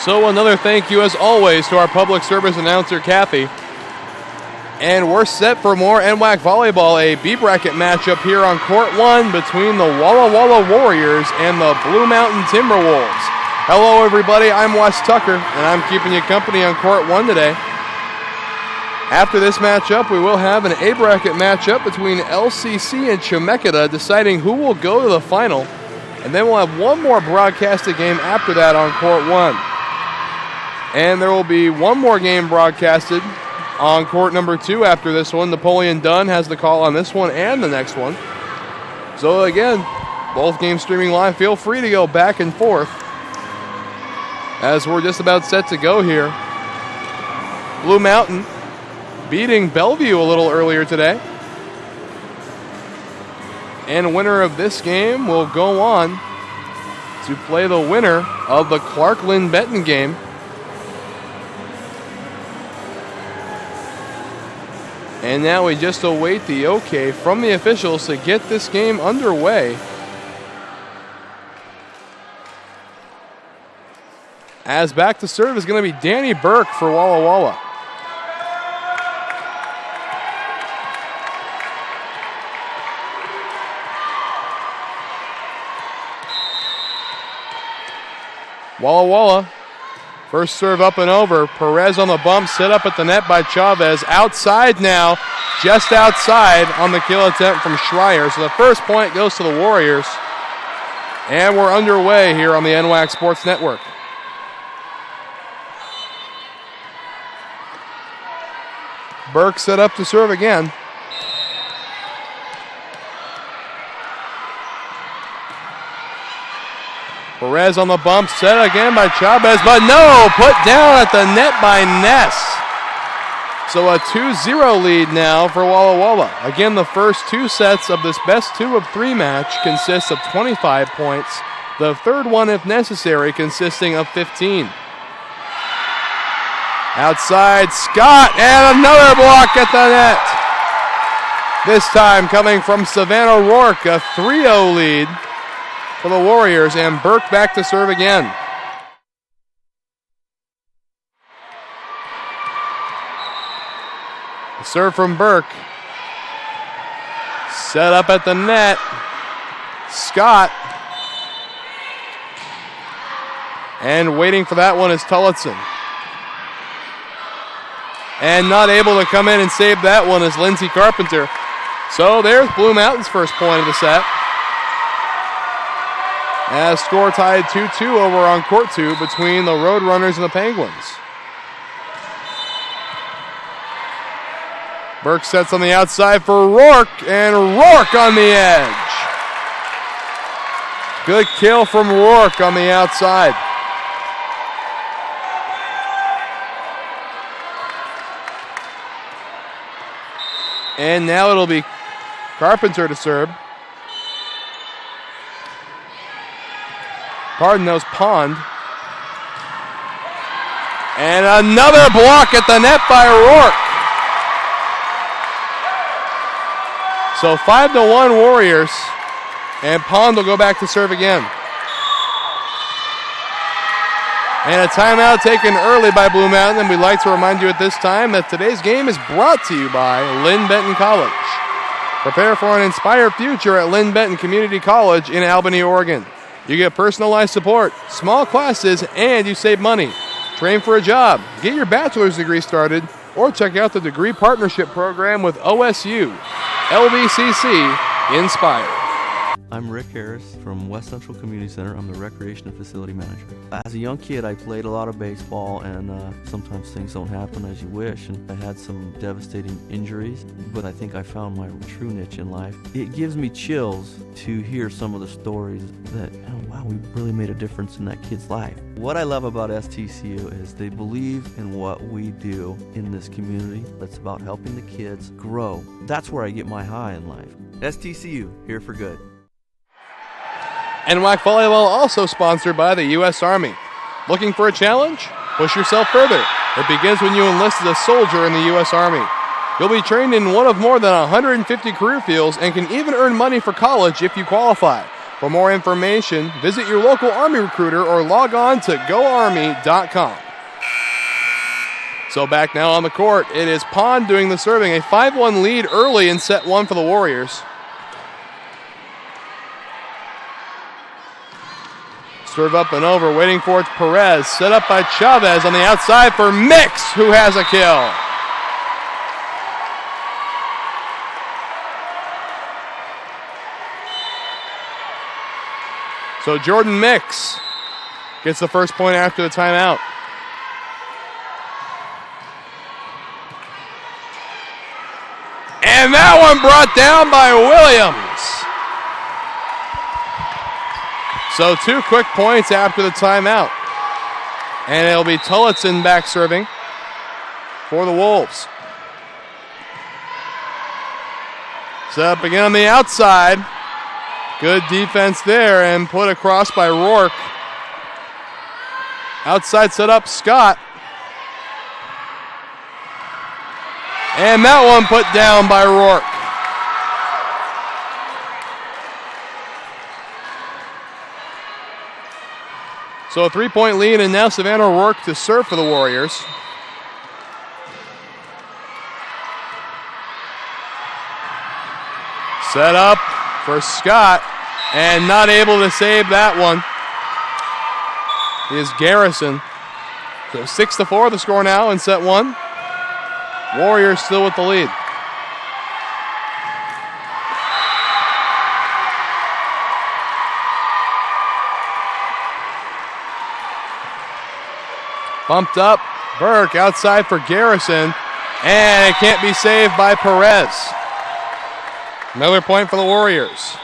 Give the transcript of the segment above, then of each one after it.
So another thank you, as always, to our public service announcer, Kathy. And we're set for more NWAC volleyball, a B bracket matchup here on Court 1 between the Walla Walla Warriors and the Blue Mountain Timberwolves. Hello, everybody. I'm Wes Tucker, and I'm keeping you company on Court 1 today. After this matchup, we will have an A bracket matchup between LCC and Chemeketa, deciding who will go to the final. And then we'll have one more broadcasted game after that on Court 1. And there will be one more game broadcasted on court number 2 after this one. Napoleon Dunn has the call on this one and the next one. So again, both games streaming live. Feel free to go back and forth as we're just about set to go here. Blue Mountain beating Bellevue a little earlier today. And the winner of this game will go on to play the winner of the Clark-Lynn-Benton game. And now we just await the okay from the officials to get this game underway. As back to serve is going to be Danny Burke for Walla Walla. Walla Walla, first serve up and over. Perez on the bump, set up at the net by Chavez. Outside now, just outside on the kill attempt from Schreier. So the first point goes to the Warriors. And we're underway here on the NWAC Sports Network. Burke set up to serve again. Perez on the bump, set again by Chavez, but no, put down at the net by Ness. So a 2-0 lead now for Walla Walla. Again, the first two sets of this best 2 of 3 match consists of 25 points. The third one, if necessary, consisting of 15. Outside, Scott, and another block at the net. This time coming from Savannah Rourke, a 3-0 lead for the Warriors, and Burke back to serve again. A serve from Burke. Set up at the net. Scott. And waiting for that one is Tullitson. And not able to come in and save that one is Lindsey Carpenter. So there's Blue Mountain's first point of the set. As score tied 2-2 over on court 2 between the Roadrunners and the Penguins. Burke sets on the outside for Rourke, and Rourke on the edge. Good kill from Rourke on the outside. And now it'll be Carpenter to serve. Pardon, that was Pond. And another block at the net by Rourke. So 5-1 Warriors. And Pond will go back to serve again. And a timeout taken early by Blue Mountain. And we'd like to remind you at this time that today's game is brought to you by Lynn Benton College. Prepare for an inspired future at Lynn Benton Community College in Albany, Oregon. You get personalized support, small classes, and you save money. Train for a job, get your bachelor's degree started, or check out the degree partnership program with OSU. LBCC Inspire. I'm Rick Harris from West Central Community Center. I'm the Recreation and Facility Manager. As a young kid, I played a lot of baseball, and sometimes things don't happen as you wish, and I had some devastating injuries, but I think I found my true niche in life. It gives me chills to hear some of the stories that, oh, wow, we really made a difference in that kid's life. What I love about STCU is they believe in what we do in this community. It's about helping the kids grow. That's where I get my high in life. STCU, here for good. NWAC Volleyball also sponsored by the U.S. Army. Looking for a challenge? Push yourself further. It begins when you enlist as a soldier in the U.S. Army. You'll be trained in one of more than 150 career fields and can even earn money for college if you qualify. For more information, visit your local Army recruiter or log on to goarmy.com. So back now on the court, it is Pond doing the serving. A 5-1 lead early in set 1 for the Warriors. Serve up and over, waiting for it, Perez. Set up by Chavez on the outside for Mix, who has a kill. So Jordan Mix gets the first point after the timeout. And that one brought down by Williams. So 2 quick points after the timeout. And it'll be Tullitson back serving for the Wolves. Set up again on the outside. Good defense there and put across by Rourke. Outside set up Scott. And that one put down by Rourke. So a 3-point lead, and now Savannah O'Rourke to serve for the Warriors. Set up for Scott, and not able to save that one is Garrison. So 6-4 the score now in set one. Warriors still with the lead. Bumped up, Burke outside for Garrison, and it can't be saved by Perez. Another point for the Warriors.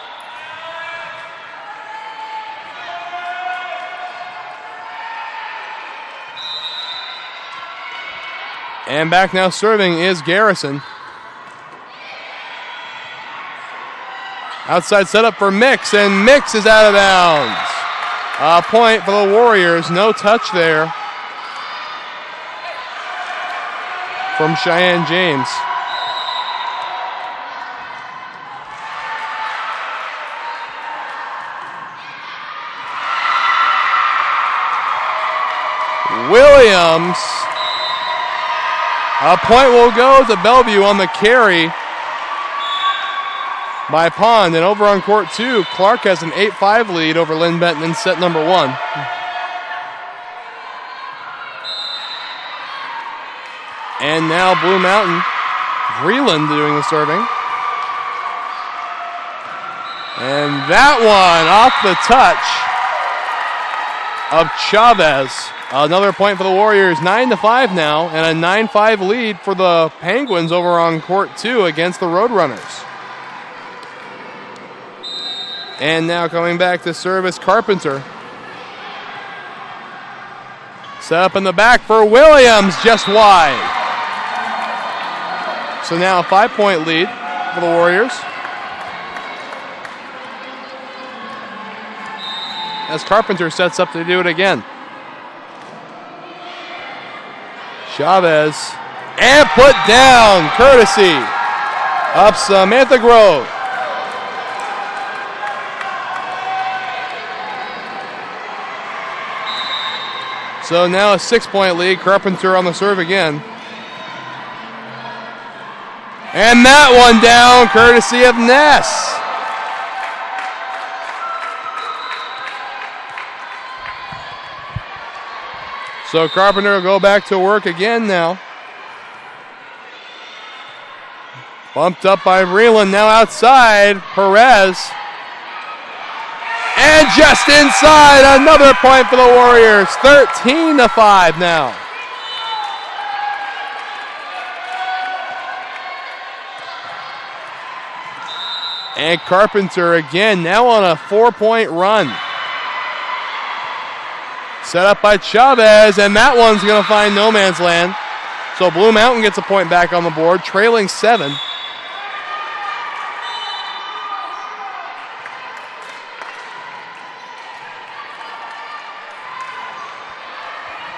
And back now serving is Garrison. Outside setup for Mix, and Mix is out of bounds. A point for the Warriors, no touch there from Cheyenne James. Williams. A point will go to Bellevue on the carry by Pond. And over on court two, Clark has an 8-5 lead over Lynn Benton in set number one. And now Blue Mountain, Vreeland doing the serving. And that one off the touch of Chavez. Another point for the Warriors, 9-5 now, and a 9-5 lead for the Penguins over on court two against the Roadrunners. And now coming back to service, Carpenter. Set up in the back for Williams, just wide. So now a 5-point lead for the Warriors. As Carpenter sets up to do it again. Chavez, and put down, courtesy of Samantha Grove. So now a 6-point lead, Carpenter on the serve again. And that one down, courtesy of Ness. So Carpenter will go back to work again now. Bumped up by Vreeland, now outside, Perez. And just inside, another point for the Warriors, 13-5 now. And Carpenter again, now on a 4-point run. Set up by Chavez, and that one's going to find no man's land. So Blue Mountain gets a point back on the board, trailing 7.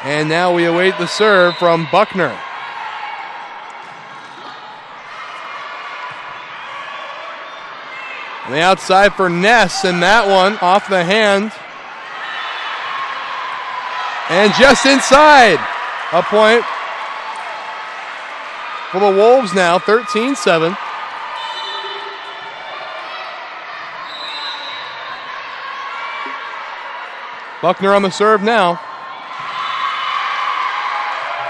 And now we await the serve from Buckner. On the outside for Ness, and that one off the hand. And just inside, a point for the Wolves now, 13-7. Buckner on the serve now.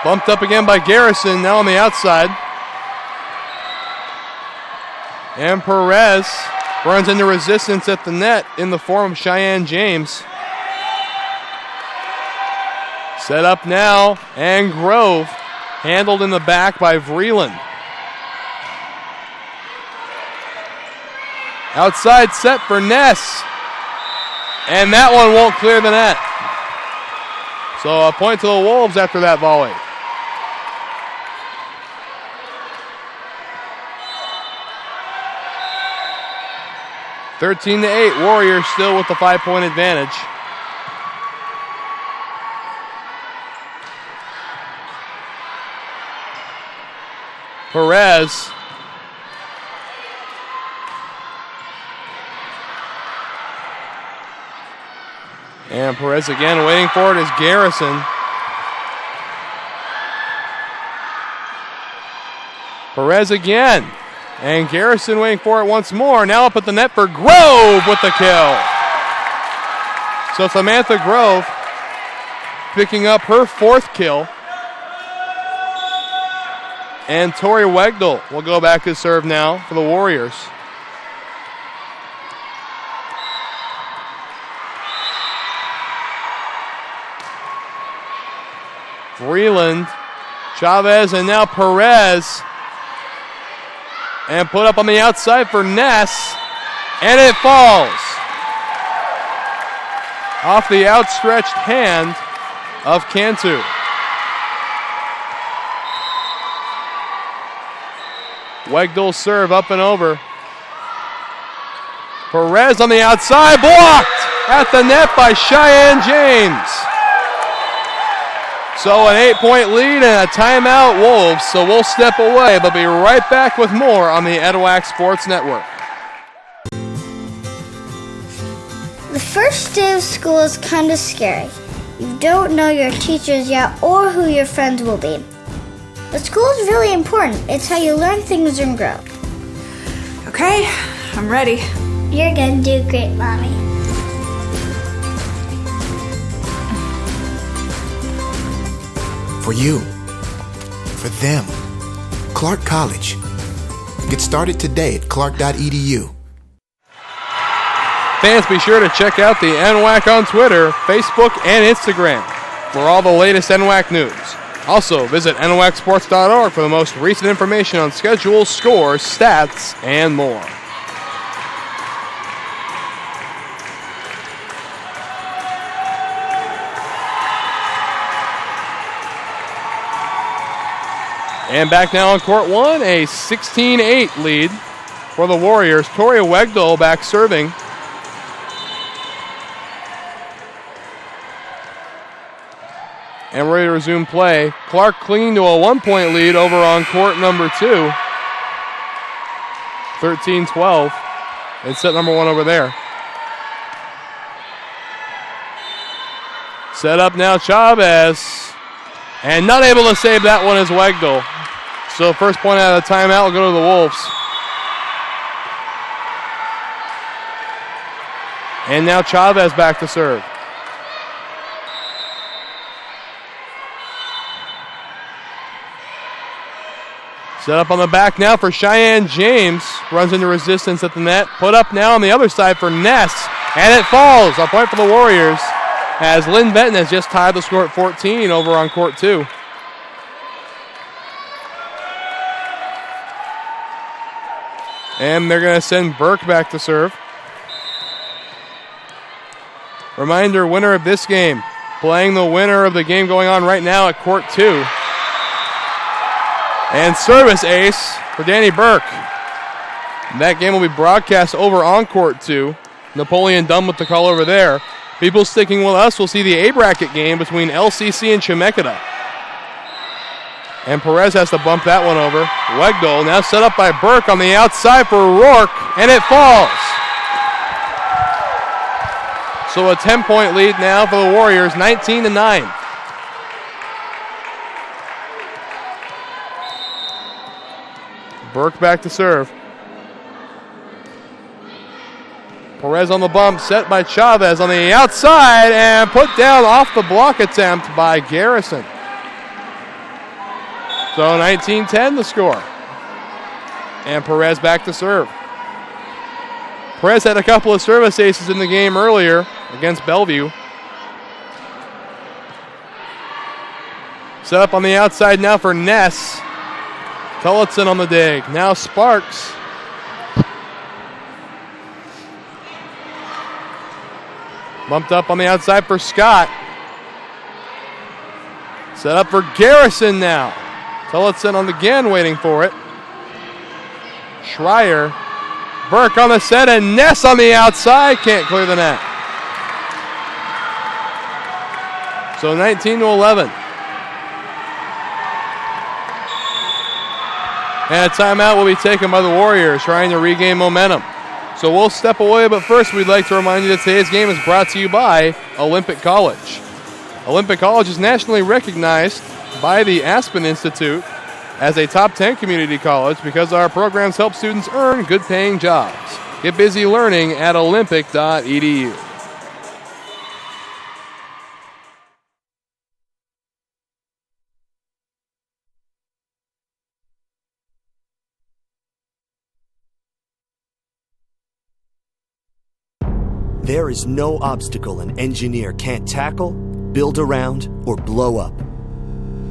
Bumped up again by Garrison, now on the outside. And Perez runs into resistance at the net in the form of Cheyenne James. Set up now, and Grove handled in the back by Vreeland. Outside set for Ness. And that one won't clear the net. So a point to the Wolves after that volley. (13-8), Warriors still with the 5-point advantage. Perez. And Perez again waiting for it is Garrison. Perez again. And Garrison waiting for it once more. Now up at the net for Grove with the kill. So Samantha Grove picking up her 4th kill. And Tori Wegdal will go back to serve now for the Warriors. Freeland, Chavez, and now Perez. And put up on the outside for Ness. And it falls. Off the outstretched hand of Cantu. Wegdal serve up and over. Perez on the outside, blocked at the net by Cheyenne James. So an 8-point lead and a timeout, Wolves. So we'll step away, but be right back with more on the NWAC Sports Network. The first day of school is kind of scary. You don't know your teachers yet or who your friends will be. But school is really important. It's how you learn things and grow. Okay, I'm ready. You're gonna do great, Mommy. For you, for them, Clark College. Get started today at clark.edu. Fans, be sure to check out the NWAC on Twitter, Facebook, and Instagram for all the latest NWAC news. Also, visit nwacsports.org for the most recent information on schedules, scores, stats, and more. And back now on court 1, a 16-8 lead for the Warriors. Tori Wegdal back serving. And ready to resume play. Clark clinging to a 1-point lead over on court number 2. 13-12. And set number 1 over there. Set up now Chavez. And not able to save that one is Wegdal. So first point out of the timeout will go to the Wolves. And now Chavez back to serve. Set up on the back now for Cheyenne James. Runs into resistance at the net. Put up now on the other side for Ness. And it falls. A point for the Warriors as Lynn Benton has just tied the score at 14 over on court 2. And they're going to send Burke back to serve. Reminder, winner of this game, playing the winner of the game going on right now at court 2. And service ace for Danny Burke. That game will be broadcast over on court 2. Napoleon Dunn with the call over there. People sticking with us will see the A bracket game between LCC and Chemeketa. And Perez has to bump that one over. Wegdal now set up by Burke on the outside for Rourke, and it falls. So a 10-point lead now for the Warriors, 19-9. Burke back to serve. Perez on the bump, set by Chavez on the outside, and put down off the block attempt by Garrison. So 19-10 the score. And Perez back to serve. Perez had a couple of service aces in the game earlier against Bellevue. Set up on the outside now for Ness. Tillotson on the dig. Now Sparks. Bumped up on the outside for Scott. Set up for Garrison now. Tillotson on the again, waiting for it. Schreier. Burke on the set, and Ness on the outside. Can't clear the net. So 19-11. And a timeout will be taken by the Warriors, trying to regain momentum. So we'll step away, but first we'd like to remind you that today's game is brought to you by Olympic College. Olympic College is nationally recognized by the Aspen Institute as a top 10 community college because our programs help students earn good-paying jobs. Get busy learning at olympic.edu. There is no obstacle an engineer can't tackle, build around, or blow up.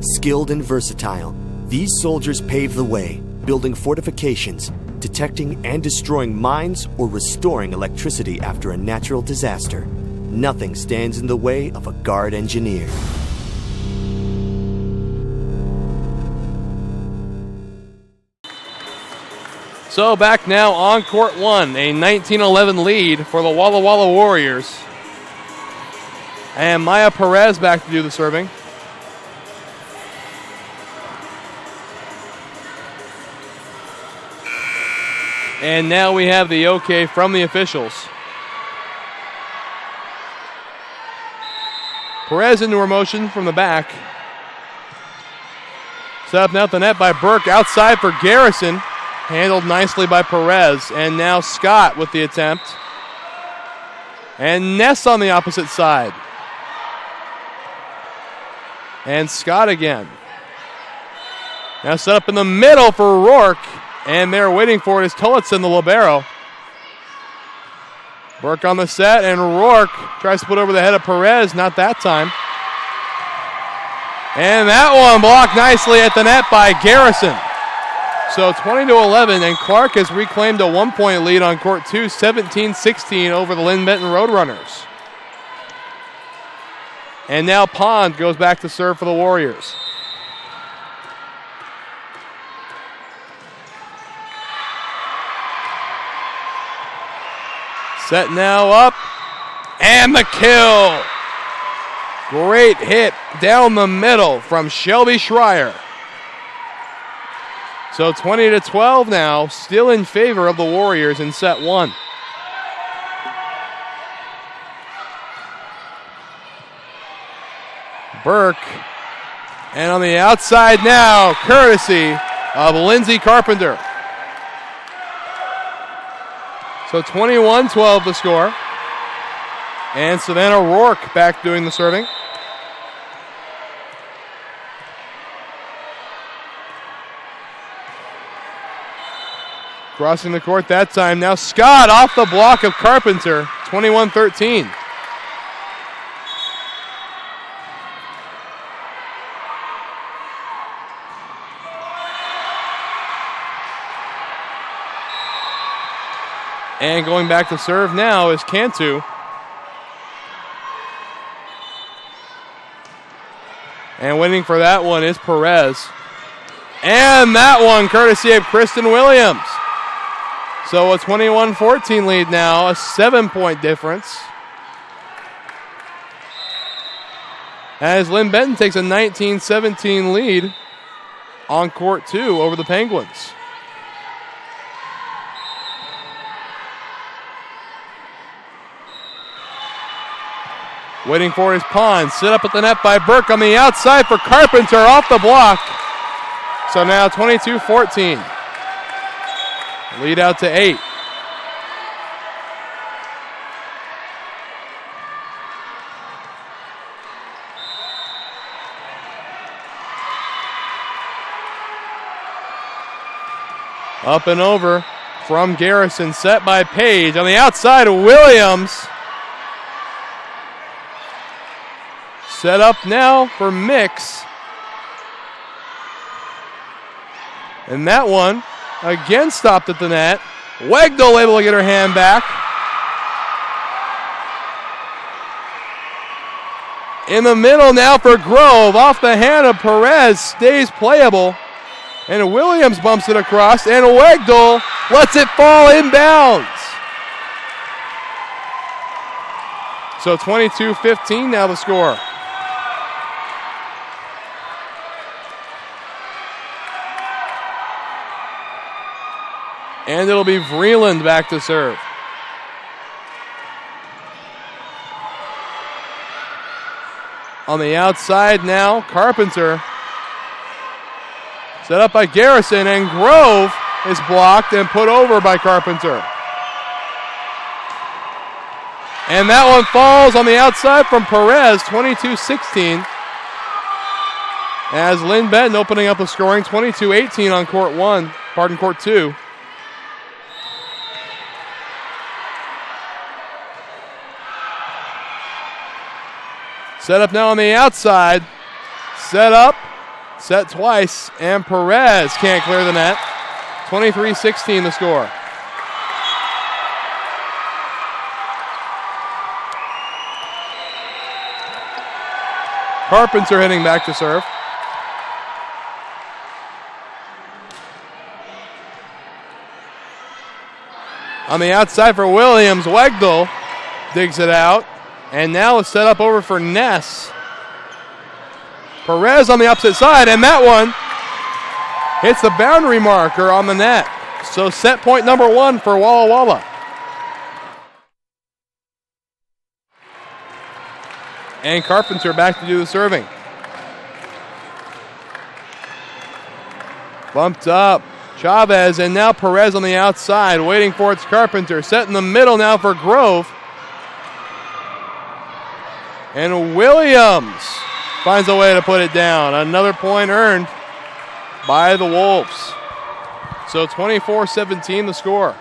Skilled and versatile, these soldiers pave the way, building fortifications, detecting and destroying mines, or restoring electricity after a natural disaster. Nothing stands in the way of a Guard engineer. So back now on court one, a 19-11 lead for the Walla Walla Warriors. And Maya Perez back to do the serving. And now we have the okay from the officials. Perez into her motion from the back. Set up now at the net by Burke, outside for Garrison. Handled nicely by Perez. And now Scott with the attempt. And Ness on the opposite side. And Scott again. Now set up in the middle for Rourke. And they're waiting for it is Tillotson, the libero. Burke on the set, and Rourke tries to put over the head of Perez. Not that time. And that one blocked nicely at the net by Garrison. So 20-11, and Clark has reclaimed a 1-point lead on court two, 17-16 over the Lynn Benton Roadrunners. And now Pond goes back to serve for the Warriors. Set now up, and the kill. Great hit down the middle from Shelby Schreier. So 20-12 now, still in favor of the Warriors in set one. Burke, and on the outside now, courtesy of Lindsey Carpenter. So 21-12 the score. And Savannah Rourke back doing the serving. Crossing the court that time. Now Scott off the block of Carpenter. 21-13. And going back to serve now is Cantu. And waiting for that one is Perez. And that one courtesy of Kristen Williams. So a 21-14 lead now, a 7-point difference. As Lynn Benton takes a 19-17 lead on court two over the Penguins. Waiting for his Pond. Set up at the net by Burke on the outside for Carpenter off the block. So now 22-14. Lead out to 8. Up and over from Garrison. Set by Page. On the outside, Williams. Set up now for Mix. And that one again stopped at the net. Wegdal able to get her hand back. In the middle now for Grove. Off the hand of Perez. Stays playable. And Williams bumps it across. And Wegdal lets it fall inbounds. So 22-15 now the score. And it'll be Vreeland back to serve. On the outside now, Carpenter. Set up by Garrison, and Grove is blocked and put over by Carpenter. And that one falls on the outside from Perez, 22-16. As Lynn Benton opening up the scoring, 22-18 on court 2. Set up now on the outside. Set up, set twice, and Perez can't clear the net. 23-16 the score. Carpenter hitting back to serve. On the outside for Williams, Wegdal digs it out. And now it's set up over for Ness. Perez on the opposite side, and that one hits the boundary marker on the net. So set point number 1 for Walla Walla. And Carpenter back to do the serving. Bumped up. Chavez, and now Perez on the outside, waiting for its Carpenter. Set in the middle now for Grove. And Williams finds a way to put it down. Another point earned by the Wolves. So 24-17 the score.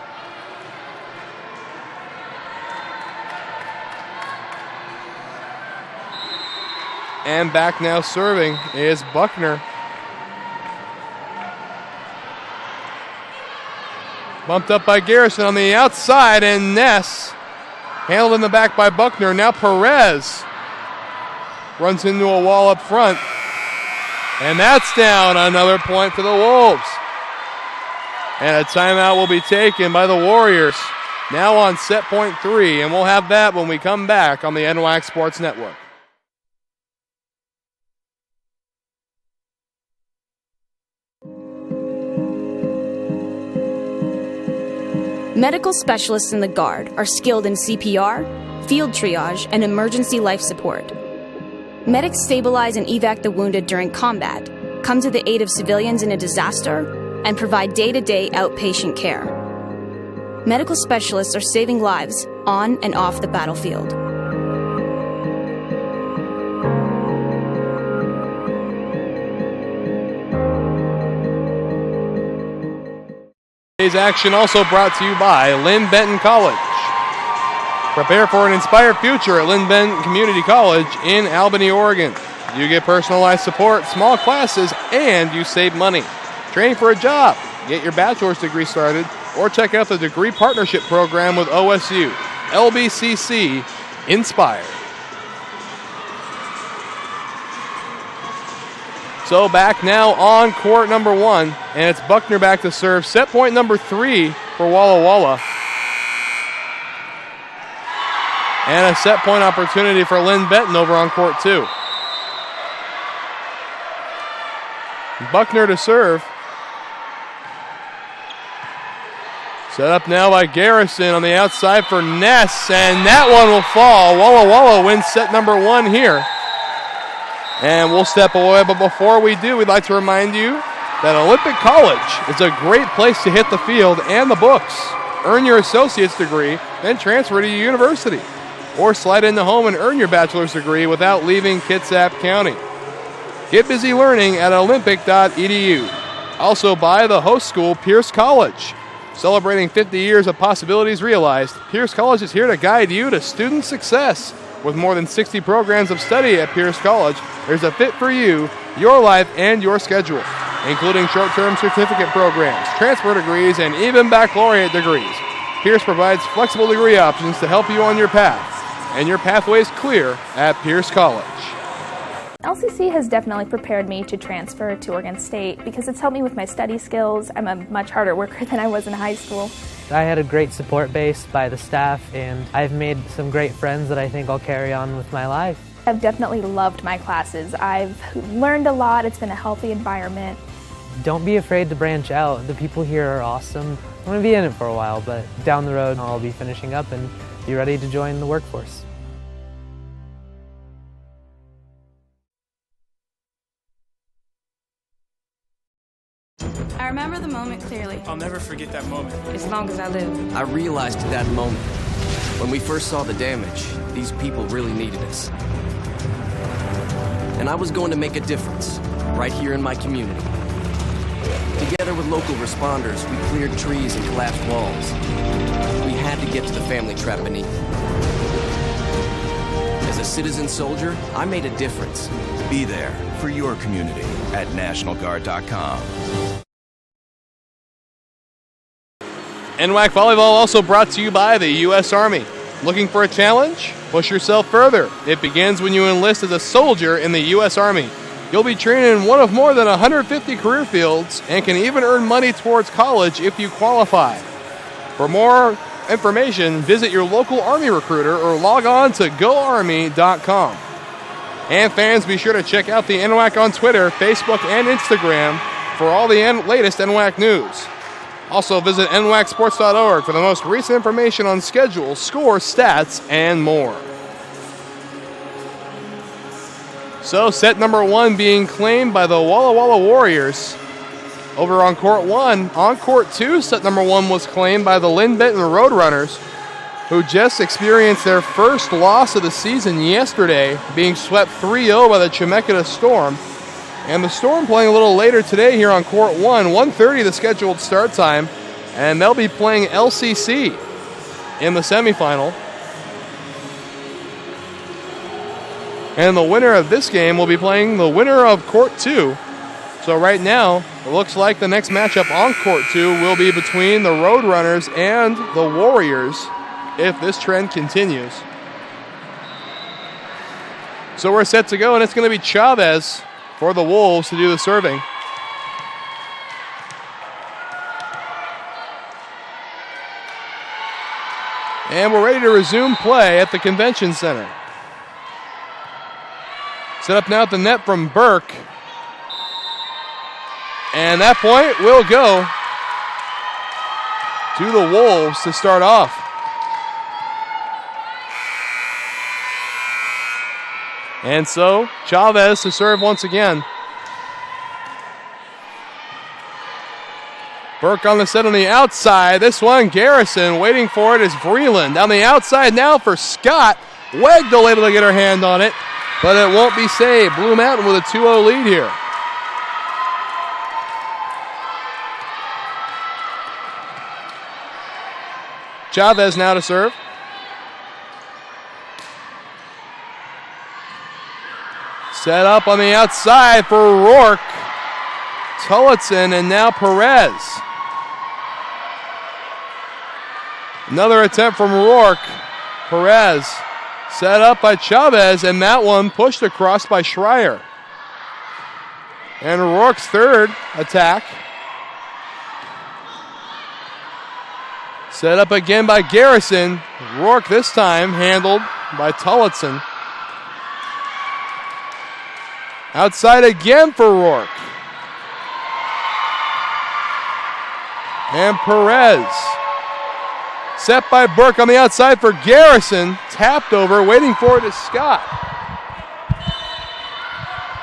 And back now serving is Buckner. Bumped up by Garrison on the outside, and Ness handled in the back by Buckner. Now Perez runs into a wall up front. And that's down. Another point for the Wolves. And a timeout will be taken by the Warriors. Now on set point 3. And we'll have that when we come back on the NWAC Sports Network. Medical specialists in the Guard are skilled in CPR, field triage, and emergency life support. Medics stabilize and evac the wounded during combat, come to the aid of civilians in a disaster, and provide day-to-day outpatient care. Medical specialists are saving lives on and off the battlefield. Today's action also brought to you by Lynn Benton College. Prepare for an inspired future at Lynn Benton Community College in Albany, Oregon. You get personalized support, small classes, and you save money. Training for a job, get your bachelor's degree started, or check out the Degree Partnership Program with OSU. LBCC Inspired. So back now on court number 1, and it's Buckner back to serve. Set point number 3 for Walla Walla. And a set point opportunity for Lynn Benton over on court 2. Buckner to serve. Set up now by Garrison on the outside for Ness, and that one will fall. Walla Walla wins set number 1 here. And we'll step away, but before we do, we'd like to remind you that Olympic College is a great place to hit the field and the books. Earn your associate's degree, then transfer to university. Or slide into home and earn your bachelor's degree without leaving Kitsap County. Get busy learning at olympic.edu. Also by the host school, Pierce College. Celebrating 50 years of possibilities realized, Pierce College is here to guide you to student success. With more than 60 programs of study at Pierce College, there's a fit for you, your life, and your schedule, including short-term certificate programs, transfer degrees, and even baccalaureate degrees. Pierce provides flexible degree options to help you on your path, and your pathway is clear at Pierce College. LCC has definitely prepared me to transfer to Oregon State because it's helped me with my study skills. I'm a much harder worker than I was in high school. I had a great support base by the staff, and I've made some great friends that I think I'll carry on with my life. I've definitely loved my classes. I've learned a lot. It's been a healthy environment. Don't be afraid to branch out. The people here are awesome. I'm going to be in it for a while, but down the road I'll be finishing up and be ready to join the workforce. moment clearly. I'll never forget that moment. As long as I live. I realized at that moment, when we first saw the damage, these people really needed us. And I was going to make a difference, right here in my community. Together with local responders, we cleared trees and collapsed walls. We had to get to the family trapped beneath. As a citizen soldier, I made a difference. Be there for your community at NationalGuard.com. NWAC Volleyball also brought to you by the U.S. Army. Looking for a challenge? Push yourself further. It begins when you enlist as a soldier in the U.S. Army. You'll be trained in one of more than 150 career fields and can even earn money towards college if you qualify. For more information, visit your local Army recruiter or log on to goarmy.com. And fans, be sure to check out the NWAC on Twitter, Facebook, and Instagram for all the latest NWAC news. Also, visit nwacsports.org for the most recent information on schedules, scores, stats, and more. So, set number 1 being claimed by the Walla Walla Warriors over on Court 1. On Court 2, set number 1 was claimed by the Lynn Benton Roadrunners, who just experienced their first loss of the season yesterday, being swept 3-0 by the Chemeketa Storm. And the Storm playing a little later today here on Court 1, 1:30 the scheduled start time, and they'll be playing LCC in the semifinal. And the winner of this game will be playing the winner of Court 2. So right now, it looks like the next matchup on Court 2 will be between the Roadrunners and the Warriors, if this trend continues. So we're set to go, and it's going to be Chavez for the Wolves to do the serving. And we're ready to resume play at the Convention Center. Set up now at the net from Burke. And that point will go to the Wolves to start off. And so, Chavez to serve once again. Burke on the set on the outside. This one, Garrison waiting for it is Vreeland. Down the outside now for Scott. Wegdell able to get her hand on it, but it won't be saved. Blue Mountain with a 2-0 lead here. Chavez now to serve. Set up on the outside for Rourke. Tullitson and now Perez. Another attempt from Rourke. Perez set up by Chavez, and that one pushed across by Schreier. And Rourke's third attack. Set up again by Garrison. Rourke this time handled by Tullitson. Outside again for Rourke. And Perez. Set by Burke on the outside for Garrison. Tapped over, waiting for it is Scott.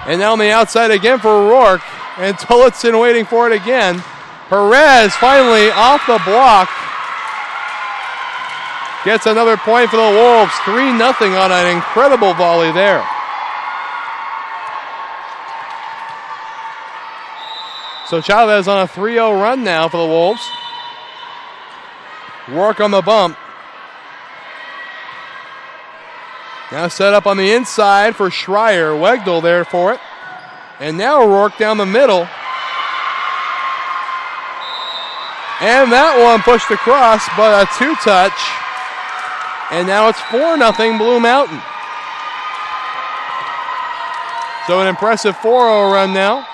And now on the outside again for Rourke. And Tullitson waiting for it again. Perez finally off the block. Gets another point for the Wolves. 3-0 on an incredible volley there. So Chavez on a 3-0 run now for the Wolves. Rourke on the bump. Now set up on the inside for Schreier. Wegdell there for it. And now Rourke down the middle. And that one pushed across, but a two-touch. And now it's 4-0 Blue Mountain. So an impressive 4-0 run now,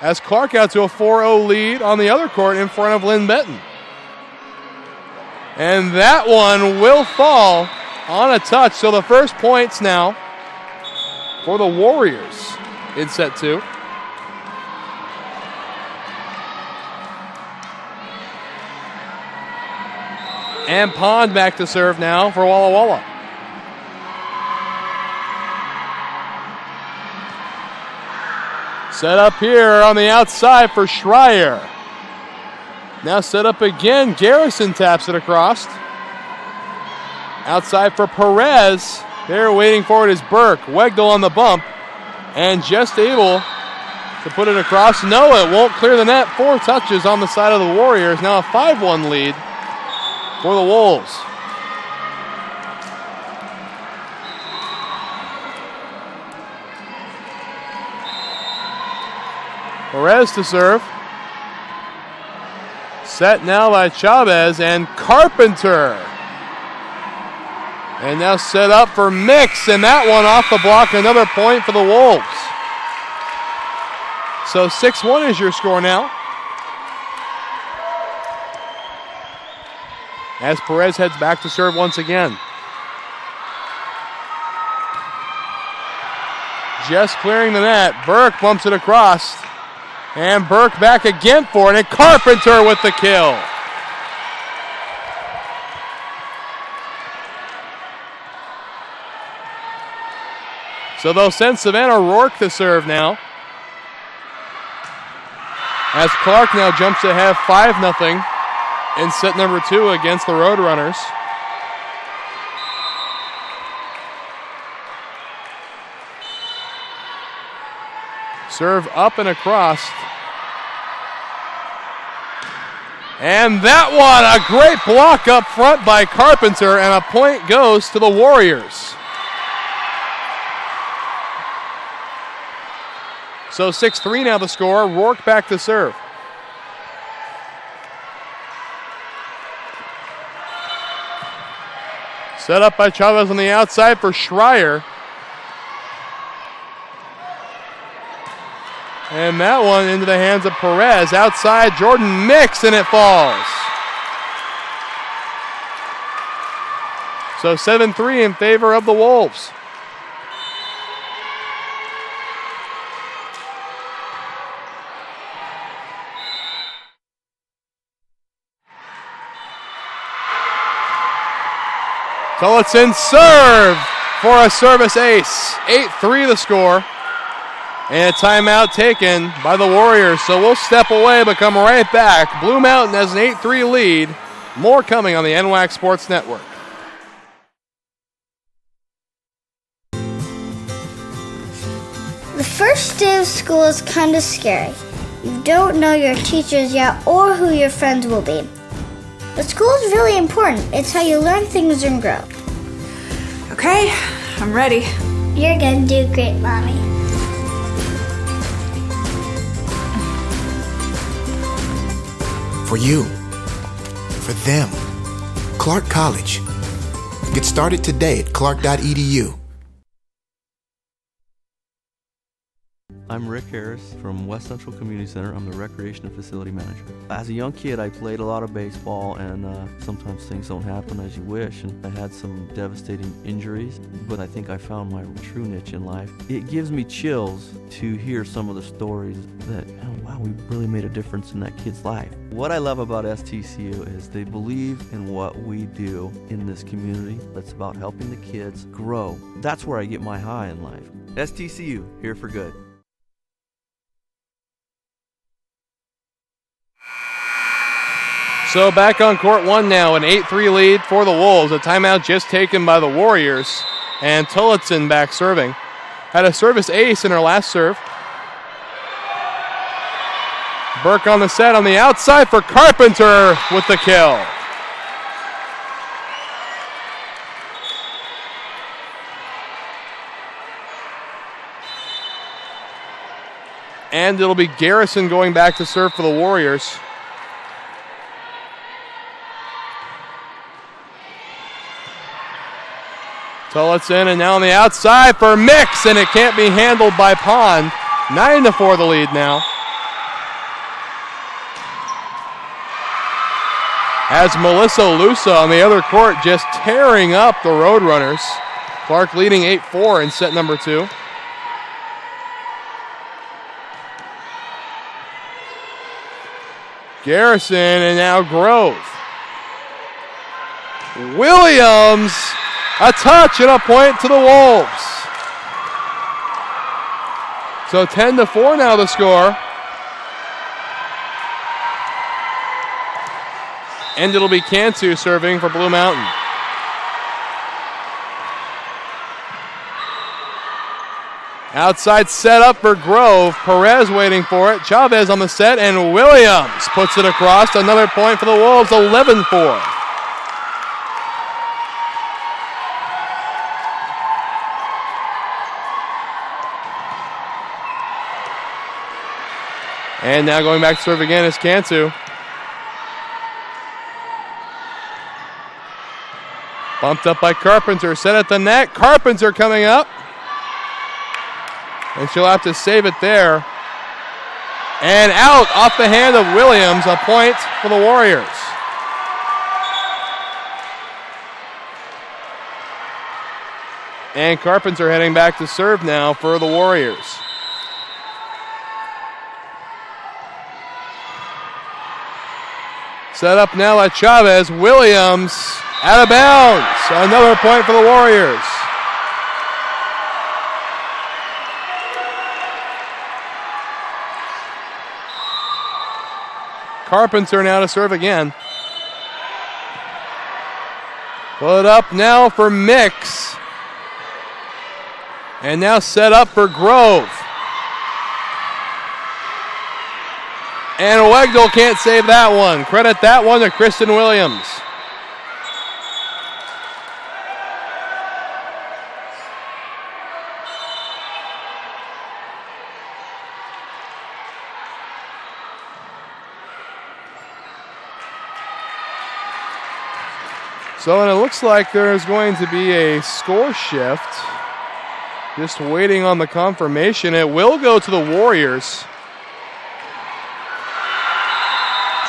as Clark out to a 4-0 lead on the other court in front of Lynn Benton. And that one will fall on a touch. So the first points now for the Warriors in set 2. And Pond back to serve now for Walla Walla. Set up here on the outside for Schreier. Now set up again. Garrison taps it across. Outside for Perez. There waiting for it is Burke. Wegdal on the bump. And just able to put it across. No, it won't clear the net. 4 touches on the side of the Warriors. Now a 5-1 lead for the Wolves. Perez to serve. Set now by Chavez and Carpenter. And now set up for Mix, and that one off the block. Another point for the Wolves. So 6-1 is your score now. As Perez heads back to serve once again. Just clearing the net. Burke bumps it across. And Burke back again for it, and Carpenter with the kill. So they'll send Savannah Rourke to serve now. As Clark now jumps ahead 5-0 in set number 2 against the Roadrunners. Serve up and across. And that one, a great block up front by Carpenter, and a point goes to the Warriors. So 6-3 now the score. Rourke back to serve. Set up by Chavez on the outside for Schreier. And that one into the hands of Perez. Outside, Jordan Mix, and it falls. So 7-3 in favor of the Wolves. Tillotson serve for a service ace. 8-3 the score. And a timeout taken by the Warriors. So we'll step away but come right back. Blue Mountain has an 8-3 lead. More coming on the NWAC Sports Network. The first day of school is kind of scary. You don't know your teachers yet or who your friends will be. But school is really important. It's how you learn things and grow. Okay, I'm ready. You're gonna do great, Mommy. For you, for them, Clark College. Get started today at clark.edu. I'm Rick Harris from West Central Community Center. I'm the Recreation and Facility Manager. As a young kid, I played a lot of baseball, and sometimes things don't happen as you wish, and I had some devastating injuries, but I think I found my true niche in life. It gives me chills to hear some of the stories that, oh, wow, we really made a difference in that kid's life. What I love about STCU is they believe in what we do in this community. That's about helping the kids grow. That's where I get my high in life. STCU, here for good. So back on court 1 now, an 8-3 lead for the Wolves. A timeout just taken by the Warriors. And Tillotson back serving. Had a service ace in her last serve. Burke on the set on the outside for Carpenter with the kill. And it'll be Garrison going back to serve for the Warriors. Tillotson, and now on the outside for Mix, and it can't be handled by Pond. 9-4 the lead now. As Melissa Lusa on the other court just tearing up the Roadrunners. Clark leading 8-4 in set number 2. Garrison, and now Grove. Williams, a touch and a point to the Wolves. So 10-4 now the score. And it'll be Cantu serving for Blue Mountain. Outside set up for Grove. Perez waiting for it. Chavez on the set, and Williams puts it across. Another point for the Wolves, 11-4. And now going back to serve again is Cantu. Bumped up by Carpenter, set at the net. Carpenter coming up. And she'll have to save it there. And out off the hand of Williams, a point for the Warriors. And Carpenter heading back to serve now for the Warriors. Set up now by Chavez. Williams out of bounds. Another point for the Warriors. Carpenter now to serve again. Put up now for Mix. And now set up for Grove. And Wegdal can't save that one. Credit that one to Kristen Williams. So, and it looks like there's going to be a score shift. Just waiting on the confirmation. It will go to the Warriors.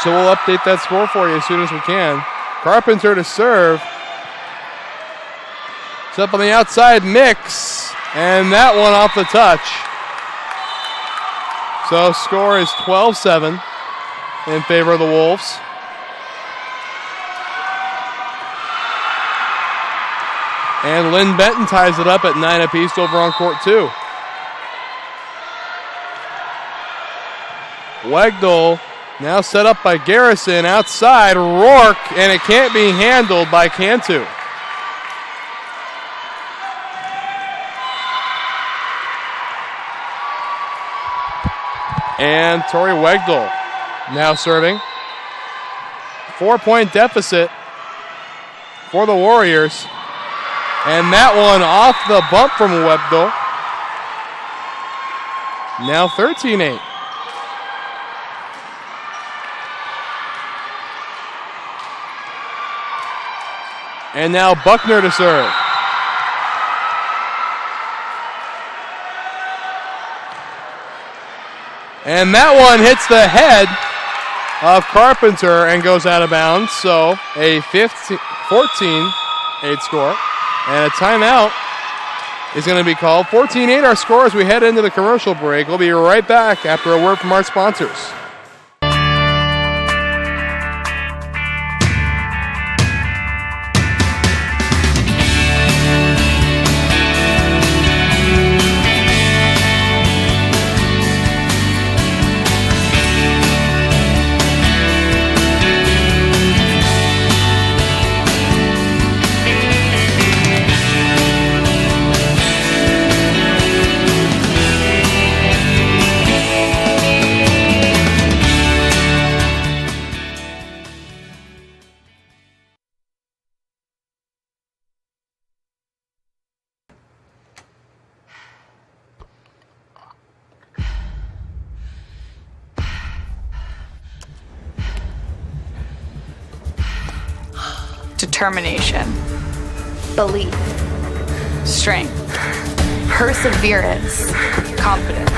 So we'll update that score for you as soon as we can. Carpenter to serve. It's up on the outside, Mix. And that one off the touch. So score is 12-7 in favor of the Wolves. And Lynn Benton ties it up at 9 apiece over on court 2. Wegdal now set up by Garrison. Outside, Rourke, and it can't be handled by Cantu. And Tori Wegdal now serving. 4-point deficit for the Warriors. And that one off the bump from Wegdal. Now 13-8. And now Buckner to serve. And that one hits the head of Carpenter and goes out of bounds. So a 14-8 score. And a timeout is going to be called. 14-8 our score as we head into the commercial break. We'll be right back after a word from our sponsors. Determination, belief, strength, perseverance, confidence,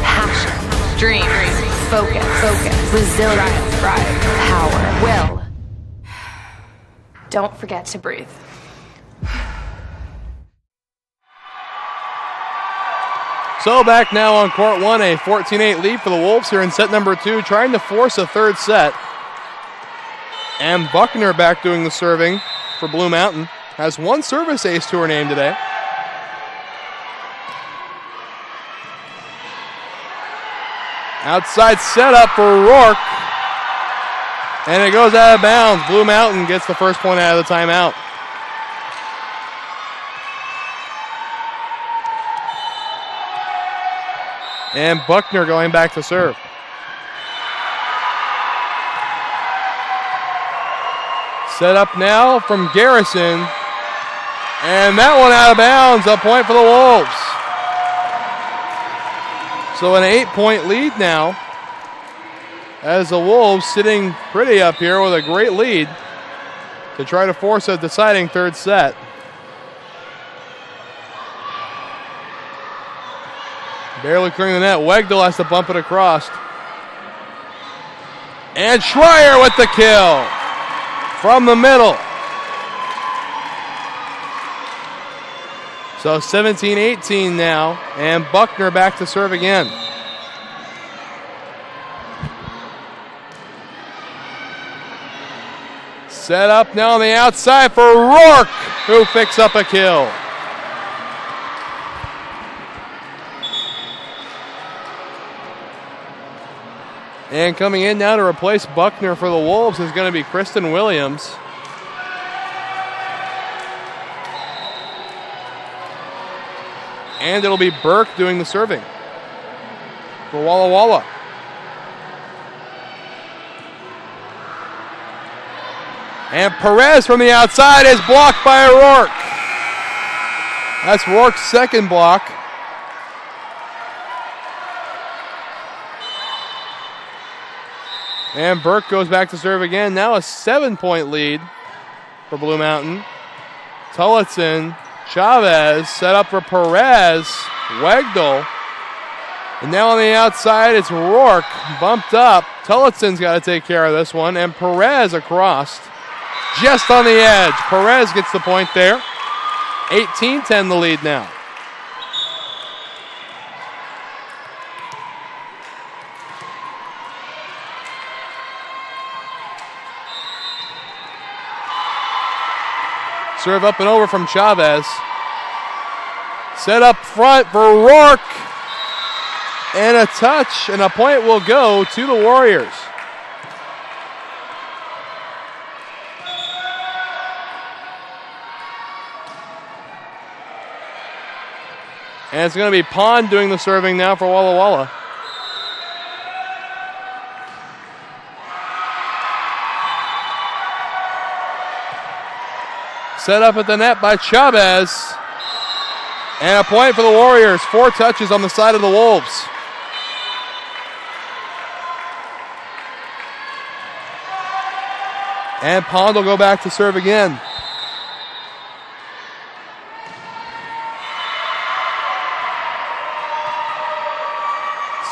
passion, dreams, focus, resilience, drive, power, will. Don't forget to breathe. So back now on court 1, a 14-8 lead for the Wolves here in set number 2, trying to force a third set. And Buckner back doing the serving for Blue Mountain. Has one service ace to her name today. Outside setup for Rourke. And it goes out of bounds. Blue Mountain gets the first point out of the timeout. And Buckner going back to serve. Set up now from Garrison. And that one out of bounds. A point for the Wolves. So an 8-point lead now. As the Wolves sitting pretty up here with a great lead to try to force a deciding third set. Barely clearing the net. Wegdal has to bump it across. And Schreier with the kill from the middle. So 17-18 now, and Buckner back to serve again. Set up now on the outside for Rourke, who picks up a kill. And coming in now to replace Buckner for the Wolves is going to be Kristen Williams. And it'll be Burke doing the serving for Walla Walla. And Perez from the outside is blocked by Rourke. That's Rourke's second block. And Burke goes back to serve again. Now a 7-point lead for Blue Mountain. Tullitson, Chavez set up for Perez, Wegdal. And now on the outside, it's Rourke bumped up. Tullitson's got to take care of this one. And Perez across, just on the edge. Perez gets the point there. 18-10 the lead now. Serve up and over from Chavez. Set up front for Rourke. And a touch, and a point will go to the Warriors. And it's going to be Pond doing the serving now for Walla Walla. Set up at the net by Chavez. And a point for the Warriors. 4 touches on the side of the Wolves. And Pond will go back to serve again.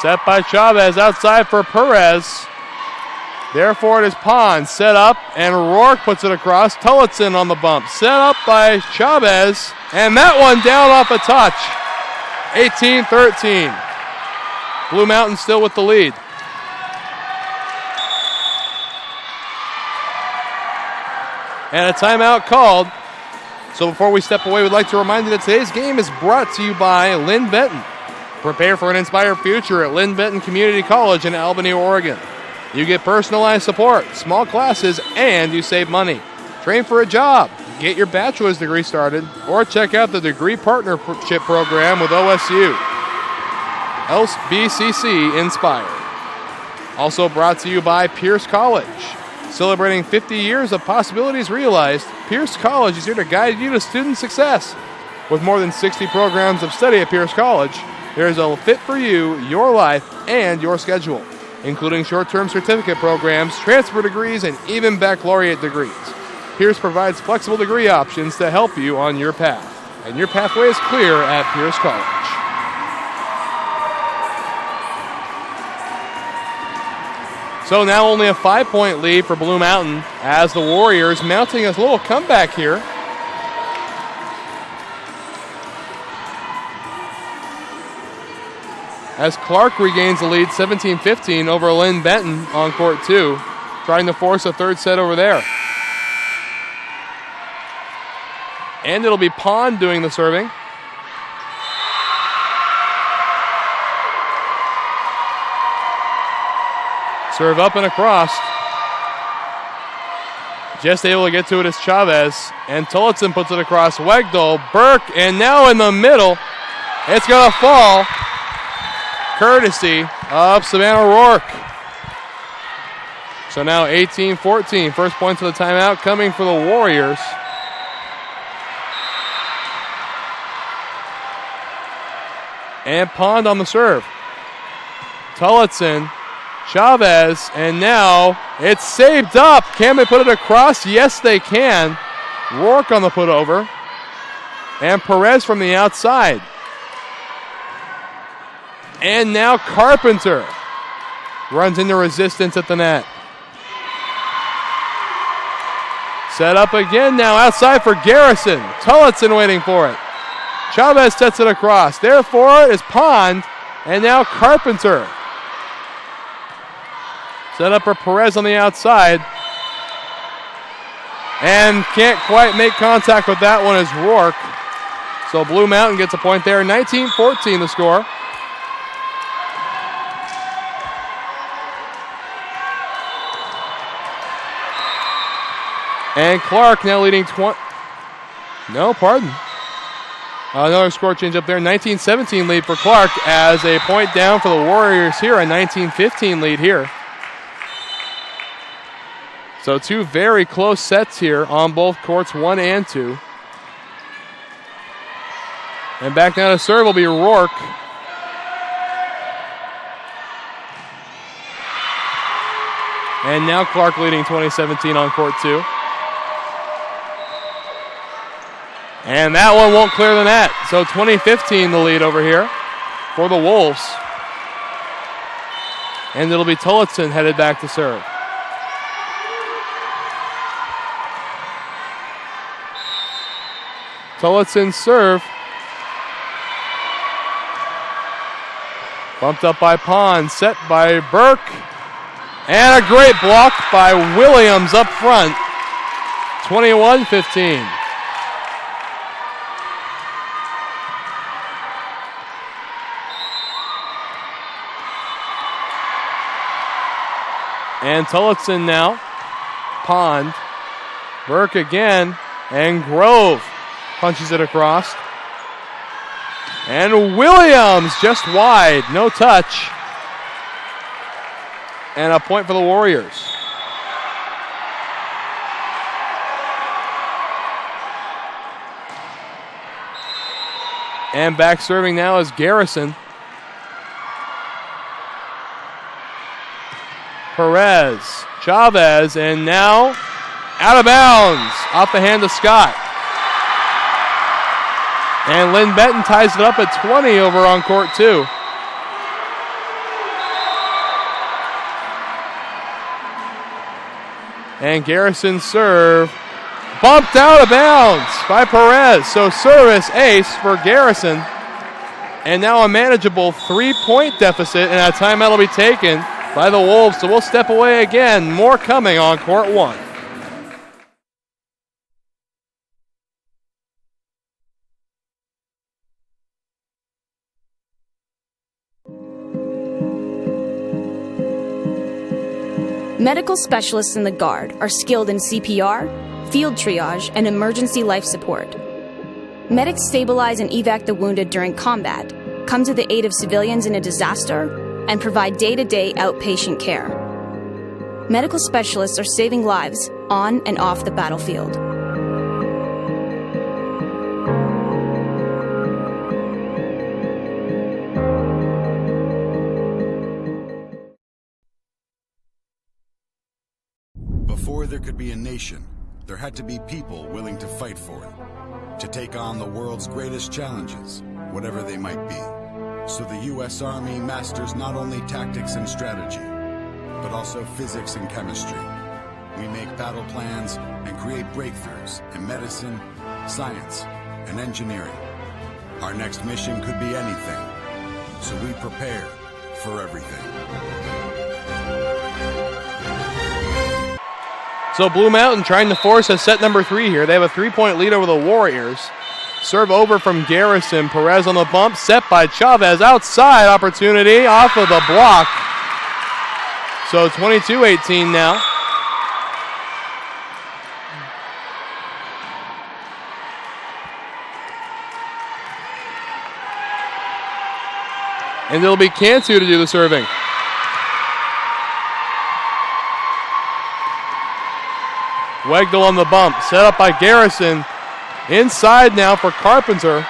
Set by Chavez outside for Perez. Therefore, it is Pond set up, and Rourke puts it across. Tullitson on the bump. Set up by Chavez, and that one down off a touch. 18-13. Blue Mountain still with the lead. And a timeout called. So before we step away, we'd like to remind you that today's game is brought to you by Lynn Benton. Prepare for an inspired future at Lynn Benton Community College in Albany, Oregon. You get personalized support, small classes, and you save money. Train for a job, get your bachelor's degree started, or check out the Degree Partnership Program with OSU. LBCC Inspired. Also brought to you by Pierce College. Celebrating 50 years of possibilities realized, Pierce College is here to guide you to student success. With more than 60 programs of study at Pierce College, there is a fit for you, your life, and your schedule, including short-term certificate programs, transfer degrees, and even baccalaureate degrees. Pierce provides flexible degree options to help you on your path, and your pathway is clear at Pierce College. So now only a 5-point lead for Blue Mountain as the Warriors mounting a little comeback here. As Clark regains the lead 17-15 over Lynn Benton on court 2, trying to force a third set over there. And it'll be Pond doing the serving. Serve up and across. Just able to get to it is Chavez. And Tillotson puts it across Wegdahl. Burke, and now in the middle. It's going to fall. Courtesy of Savannah Rourke. So now 18-14. First points of the timeout coming for the Warriors. And Pond on the serve. Tillotson, Chavez, and now it's saved up. Can they put it across? Yes, they can. Rourke on the put over. And Perez from the outside. And now Carpenter runs into resistance at the net. Set up again now outside for Garrison. Tillotson waiting for it. Chavez sets it across. There for it is Pond. And now Carpenter. Set up for Perez on the outside. And can't quite make contact with that one as Rourke. So Blue Mountain gets a point there. 19-14 the score. And Clark now leading 20. No, pardon. Another score change up there. 19-17 lead for Clark as a point down for the Warriors here. A 19-15 lead here. So two very close sets here on both courts, 1 and 2. And back now to serve will be Rourke. And now Clark leading 20-17 on court 2. And that one won't clear the net. So 20-15 the lead over here for the Wolves. And it'll be Tillotson headed back to serve. Tillotson serve. Bumped up by Pond, set by Burke. And a great block by Williams up front. 21-15. And Tillotson now. Pond. Burke again. And Grove punches it across. And Williams just wide. No touch. And a point for the Warriors. And back serving now is Garrison. Perez, Chavez, and now out of bounds off the hand of Scott. And Lynn Benton ties it up at 20 over on court 2. And Garrison's serve bumped out of bounds by Perez. So service ace for Garrison. And now a manageable 3-point deficit, and a timeout will be taken by the Wolves. So we'll step away again. More coming on court 1. Medical specialists in the Guard are skilled in CPR, field triage, and emergency life support. Medics stabilize and evac the wounded during combat, come to the aid of civilians in a disaster, and provide day-to-day outpatient care. Medical specialists are saving lives on and off the battlefield. Before there could be a nation, there had to be people willing to fight for it, to take on the world's greatest challenges, whatever they might be. So the U.S. Army masters not only tactics and strategy, but also physics and chemistry. We make battle plans and create breakthroughs in medicine, science, and engineering. Our next mission could be anything, so we prepare for everything. So Blue Mountain trying to force a set number 3 here. They have a 3-point lead over the Warriors. Serve over from Garrison. Perez on the bump. Set by Chavez. Outside opportunity off of the block. So 22-18 now. And it'll be Cantu to do the serving. Wegdal on the bump, set up by Garrison. Inside now for Carpenter.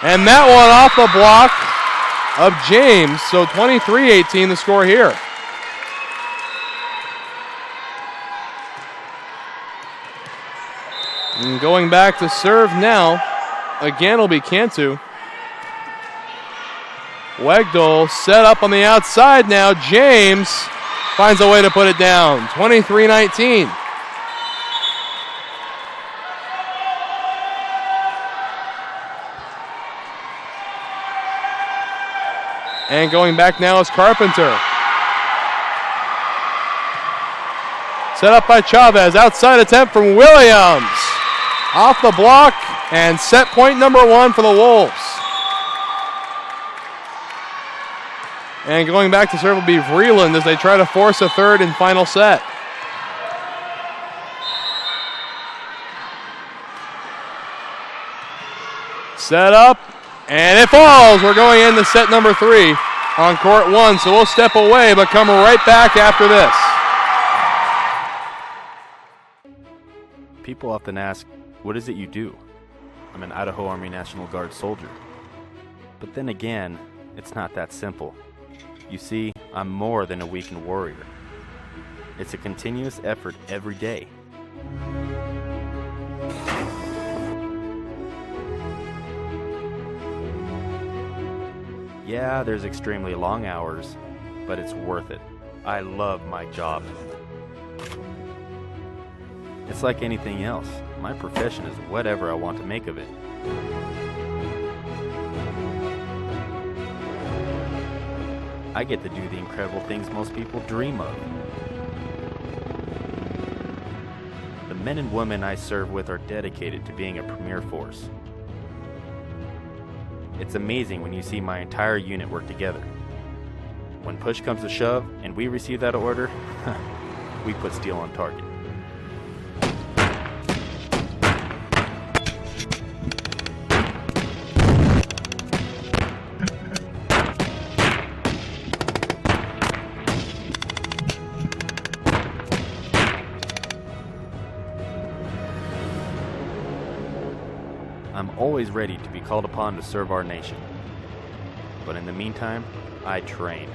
And that one off the block of James. So 23-18 the score here. And going back to serve now. Again will be Cantu. Wegdal set up on the outside now. James finds a way to put it down. 23-19. And going back now is Carpenter. Set up by Chavez. Outside attempt from Williams. Off the block and set point number 1 for the Wolves. And going back to serve will be Vreeland as they try to force a third and final set. Set up, and it falls. We're going into set number 3 on court 1, so we'll step away but come right back after this. People often ask, what is it you do? I'm an Idaho Army National Guard soldier. But then again, it's not that simple. You see, I'm more than a weekend warrior. It's a continuous effort every day. Yeah, there's extremely long hours, but it's worth it. I love my job. It's like anything else. My profession is whatever I want to make of it. I get to do the incredible things most people dream of. The men and women I serve with are dedicated to being a premier force. It's amazing when you see my entire unit work together. When push comes to shove and we receive that order, we put steel on target. I'm always ready to be called upon to serve our nation. But in the meantime, I train.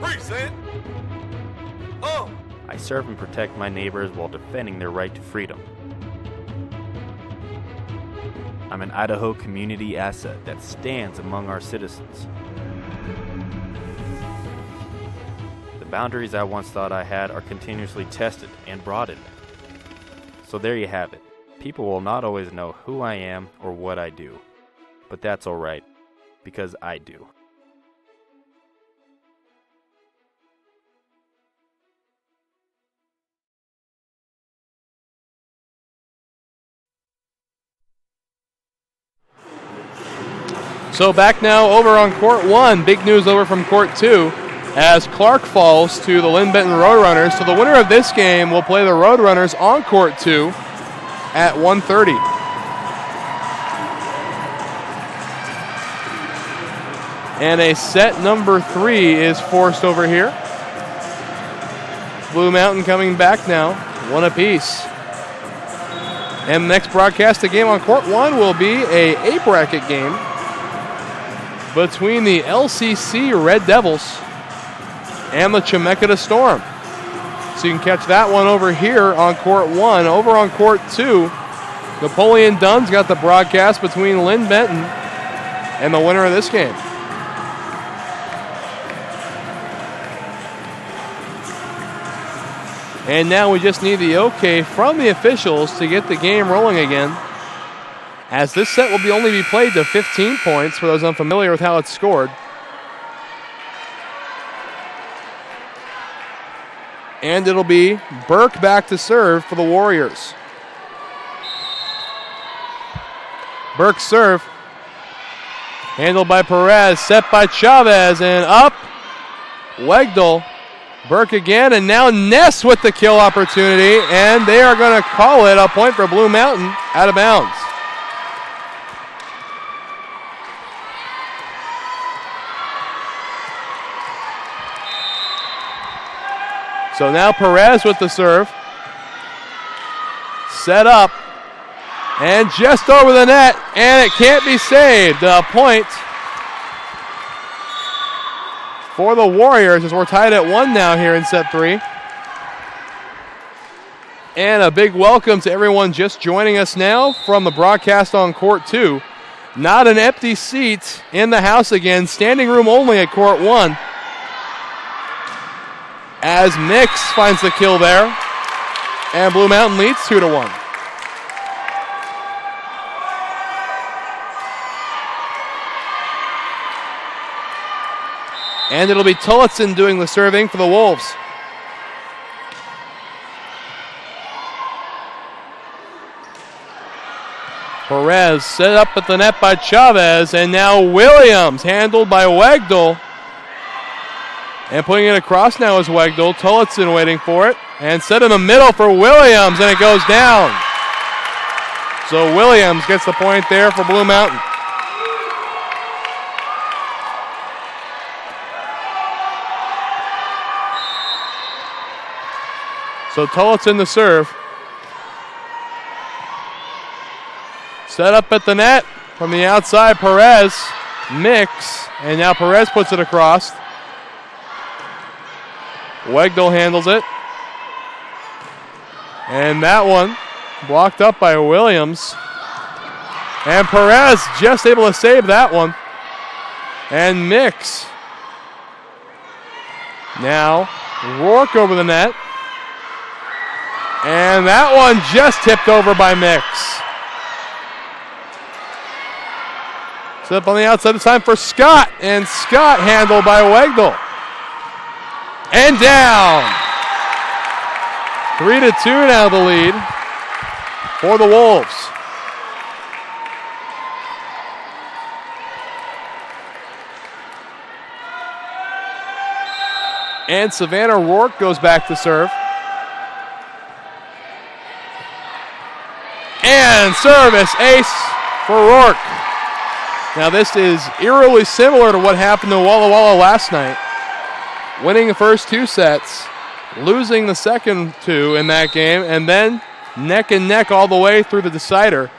Present. Oh. I serve and protect my neighbors while defending their right to freedom. I'm an Idaho community asset that stands among our citizens. The boundaries I once thought I had are continuously tested and broadened. So there you have it. People will not always know who I am or what I do. But that's alright, because I do. So back now over on court 1. Big news over from court 2 as Clark falls to the Lynn Benton Roadrunners. So the winner of this game will play the Roadrunners on court 2 at 1:30. And a set number 3 is forced over here. Blue Mountain coming back now, 1 apiece. And the next broadcasted game on court 1 will be a A-bracket game between the LCC Red Devils and the Chemeketa Storm. So you can catch that one over here on court 1. Over on court 2, Napoleon Dunn's got the broadcast between Lynn Benton and the winner of this game. And now we just need the okay from the officials to get the game rolling again, as this set will only be played to 15 points for those unfamiliar with how it's scored. And it'll be Burke back to serve for the Warriors. Burke's serve, handled by Perez, set by Chavez, and up. Wegdal Burke again, and now Ness with the kill opportunity, and they are going to call it a point for Blue Mountain, out of bounds. So now Perez with the serve. Set up, and just over the net, and it can't be saved. A point for the Warriors as we're tied at 1 now here in set 3. And a big welcome to everyone just joining us now from the broadcast on Court 2. Not an empty seat in the house again. Standing room only at Court 1. As Mix finds the kill there. And Blue Mountain leads 2-1. And it'll be Tillotson doing the serving for the Wolves. Perez set up at the net by Chavez, and now Williams handled by Wegdal. And putting it across now is Wegdal. Tillotson waiting for it. And set in the middle for Williams, and it goes down. So Williams gets the point there for Blue Mountain. So Tillotson the serve. Set up at the net from the outside, Perez. Mix, and now Perez puts it across. Wegdal handles it. And that one blocked up by Williams. And Perez just able to save that one. And Mix. Now Rourke over the net. And that one just tipped over by Mix. Set up on the outside this time for Scott. And Scott handled by Wegdal. And down. 3-2 now the lead for the Wolves. And Savannah Rourke goes back to serve. And service ace for Rourke. Now this is eerily similar to what happened to Walla Walla last night. Winning the first 2 sets, losing the second 2 in that game, and then neck and neck all the way through the decider.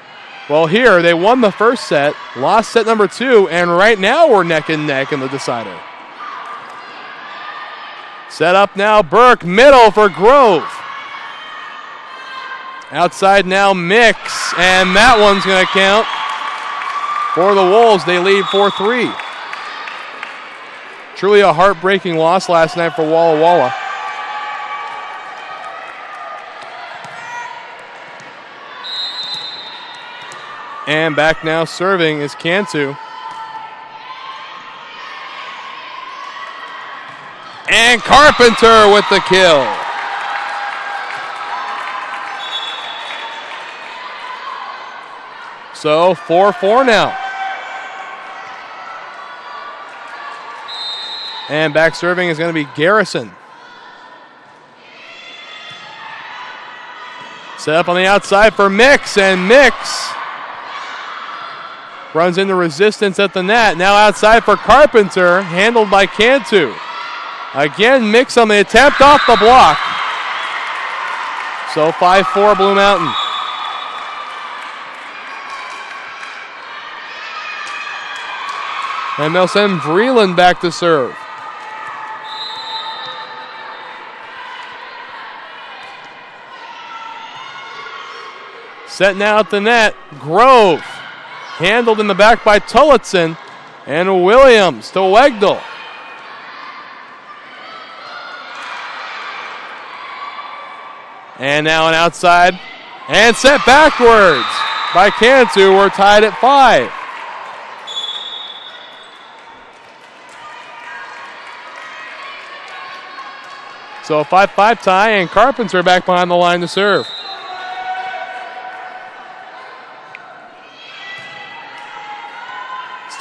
Well, here they won the first set, lost set number 2, and right now we're neck and neck in the decider. Set up now, Burke, middle for Grove. Outside now, Mix, and that one's going to count for the Wolves. They lead 4-3. Truly a heartbreaking loss last night for Walla Walla. And back now serving is Cantu. And Carpenter with the kill. So 4-4 now. And back serving is going to be Garrison. Set up on the outside for Mix, and Mix runs into resistance at the net. Now outside for Carpenter, handled by Cantu. Again, Mix on the attempt, off the block. So 5-4 Blue Mountain. And they'll send Vreeland back to serve. Set now at the net. Grove. Handled in the back by Tillotson. And Williams to Wegdal. And now an outside. And set backwards by Cantu. We're tied at 5. So a 5-5 tie, and Carpenter back behind the line to serve.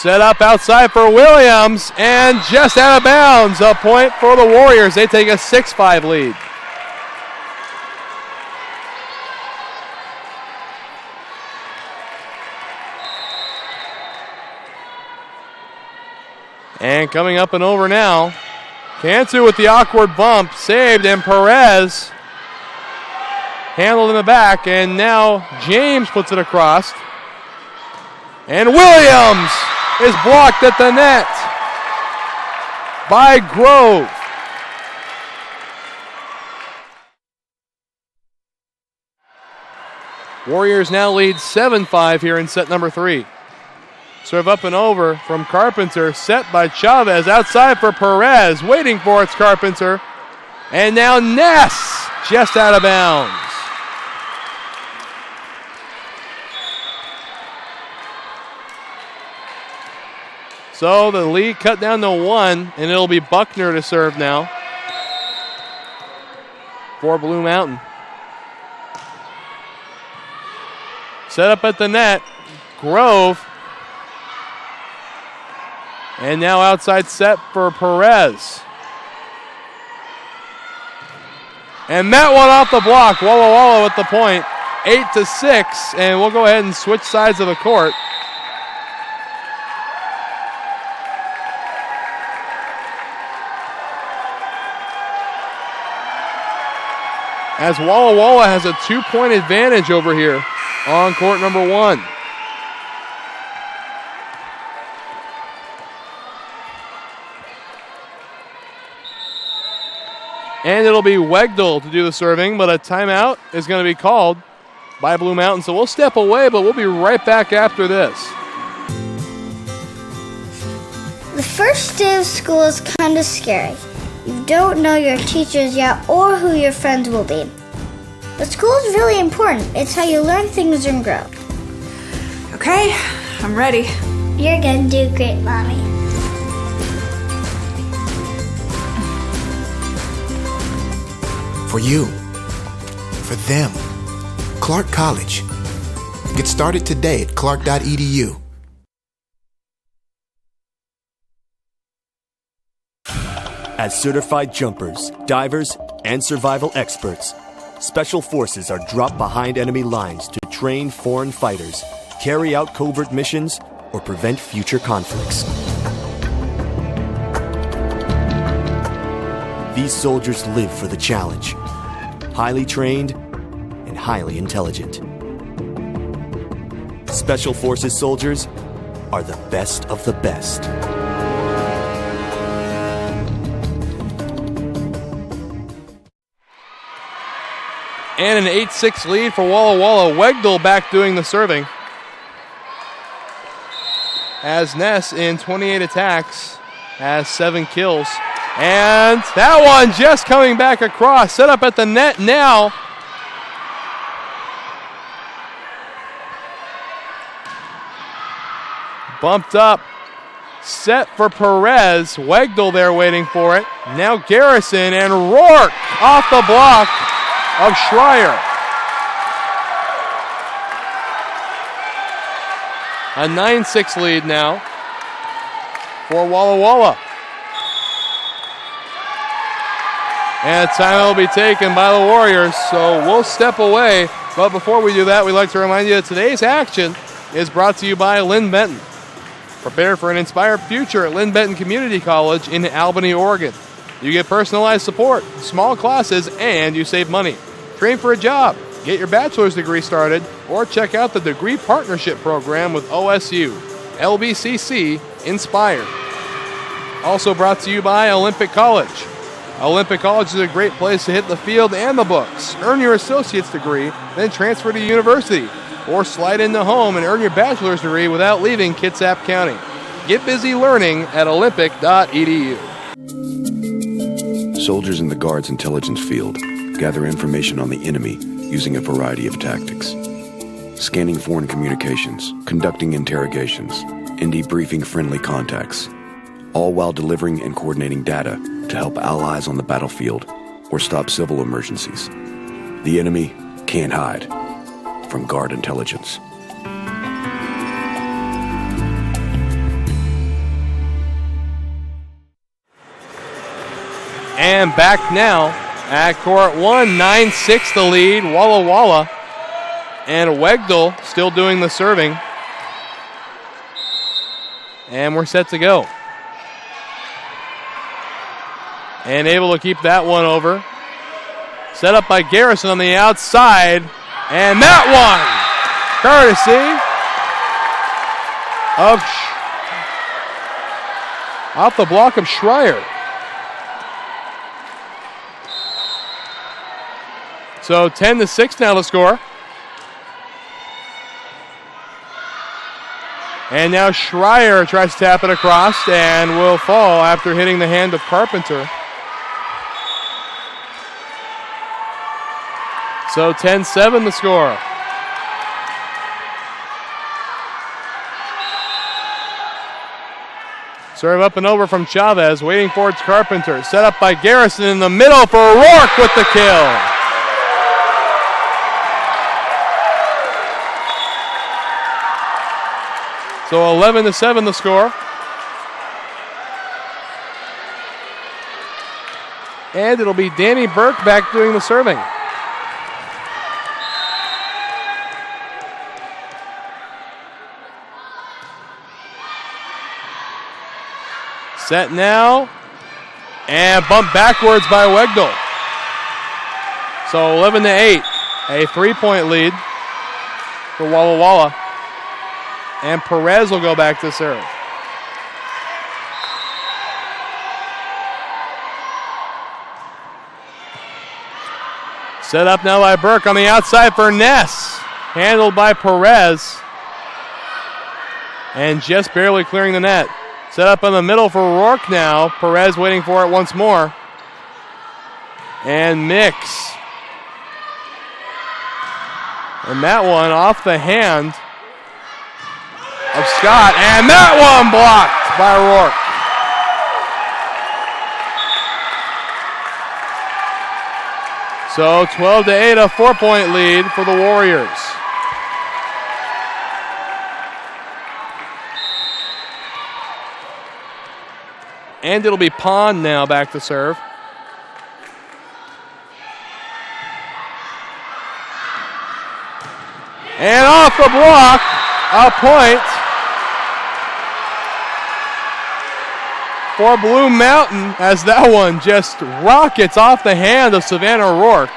Set up outside for Williams, and just out of bounds. A point for the Warriors. They take a 6-5 lead. And coming up and over now, Cantu with the awkward bump, saved, and Perez handled in the back, and now James puts it across. And Williams is blocked at the net by Grove. Warriors now lead 7-5 here in set number 3. Serve up and over from Carpenter, set by Chavez, outside for Perez, waiting for it's Carpenter. And now Ness, just out of bounds. So the lead cut down to 1, and it'll be Buckner to serve now for Blue Mountain. Set up at the net, Grove. And now outside set for Perez. And that one off the block. Walla Walla with the point. 8-6. And we'll go ahead and switch sides of the court. As Walla Walla has a 2-point advantage over here on court number 1. And it'll be Wegdal to do the serving, but a timeout is going to be called by Blue Mountain. So we'll step away, but we'll be right back after this. The first day of school is kind of scary. You don't know your teachers yet or who your friends will be. But school is really important. It's how you learn things and grow. Okay, I'm ready. You're going to do great, Mommy. For you, for them, Clark College. Get started today at clark.edu. As certified jumpers, divers, and survival experts, Special Forces are dropped behind enemy lines to train foreign fighters, carry out covert missions, or prevent future conflicts. These soldiers live for the challenge, highly trained and highly intelligent. Special Forces soldiers are the best of the best. And an 8-6 lead for Walla Walla. Wegdal back doing the serving. As Ness in 28 attacks has 7 kills. And that one just coming back across. Set up at the net now. Bumped up. Set for Perez. Wegdal there waiting for it. Now Garrison and Rourke off the block of Schreier. A 9-6 lead now for Walla Walla. And a timeout will be taken by the Warriors, so we'll step away. But before we do that, we'd like to remind you that today's action is brought to you by Lynn Benton. Prepare for an inspired future at Lynn Benton Community College in Albany, Oregon. You get personalized support, small classes, and you save money. Train for a job, get your bachelor's degree started, or check out the Degree Partnership Program with OSU. LBCC Inspired. Also brought to you by Olympic College. Olympic College is a great place to hit the field and the books. Earn your associate's degree, then transfer to university. Or slide into home and earn your bachelor's degree without leaving Kitsap County. Get busy learning at olympic.edu. Soldiers in the Guard's intelligence field gather information on the enemy using a variety of tactics. Scanning foreign communications, conducting interrogations, and debriefing friendly contacts, all while delivering and coordinating data to help allies on the battlefield or stop civil emergencies. The enemy can't hide from Guard intelligence. And back now at court 1, 9-6 the lead, Walla. And Wegdal still doing the serving. And we're set to go. And able to keep that one over. Set up by Garrison on the outside. And that one, courtesy of off the block of Schreier. So 10-6 now to score. And now Schreier tries to tap it across and will fall after hitting the hand of Carpenter. So 10-7 the score. Serve up and over from Chavez, waiting for its Carpenter. Set up by Garrison in the middle for Rourke with the kill. So 11-7 the score. And it'll be Danny Burke back doing the serving. Set now, and bumped backwards by Wegdal. So 11-8, a 3-point lead for Walla. And Perez will go back to serve. Set up now by Burke on the outside for Ness. Handled by Perez. And just barely clearing the net. Set up in the middle for Rourke now. Perez waiting for it once more. And Mix. And that one off the hand of Scott. And that one blocked by Rourke. So 12-8, a 4-point lead for the Warriors. And it'll be Pond now back to serve. And off the block, a point for Blue Mountain as that one just rockets off the hand of Savannah Rourke.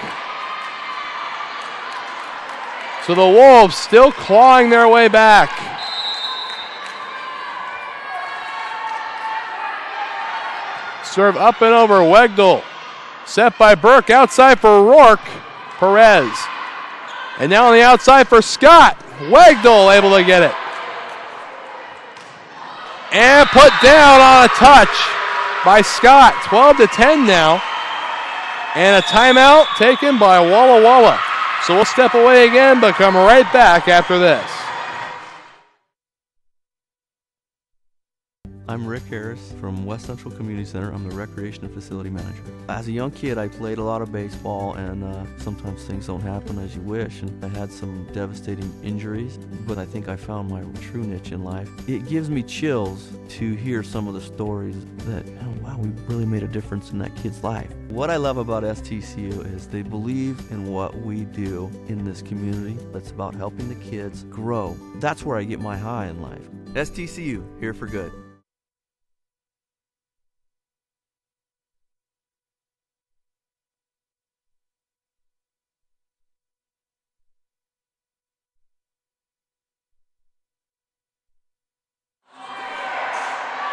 So the Wolves still clawing their way back. Serve up and over, Wegdal. Set by Burke, outside for Rourke. Perez. And now on the outside for Scott. Wegdal able to get it. And put down on a touch by Scott. 12-10 now. And a timeout taken by Walla. So we'll step away again, but come right back after this. I'm Rick Harris from West Central Community Center. I'm the Recreation and Facility Manager. As a young kid, I played a lot of baseball, and sometimes things don't happen as you wish, and I had some devastating injuries, but I think I found my true niche in life. It gives me chills to hear some of the stories that, oh, wow, we really made a difference in that kid's life. What I love about STCU is they believe in what we do in this community. That's about helping the kids grow. That's where I get my high in life. STCU, here for good.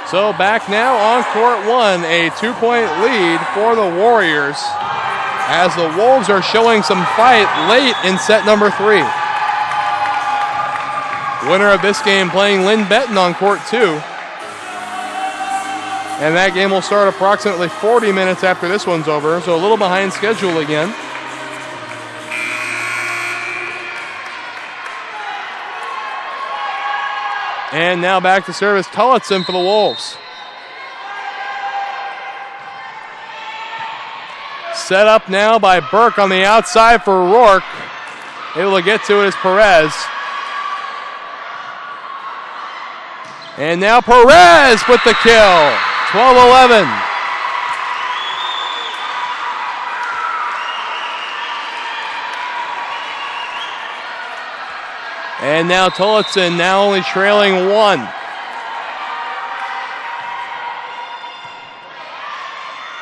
So back now on court one, a 2-point lead for the Warriors as the Wolves are showing some fight late in set number 3. Winner of this game playing Lynn Benton on court 2. And that game will start approximately 40 minutes after this one's over, so a little behind schedule again. And now back to service Tillotson for the Wolves. Set up now by Burke on the outside for Rourke. Able to get to it is Perez. And now Perez with the kill. 12-11. And now Tillotson now only trailing 1.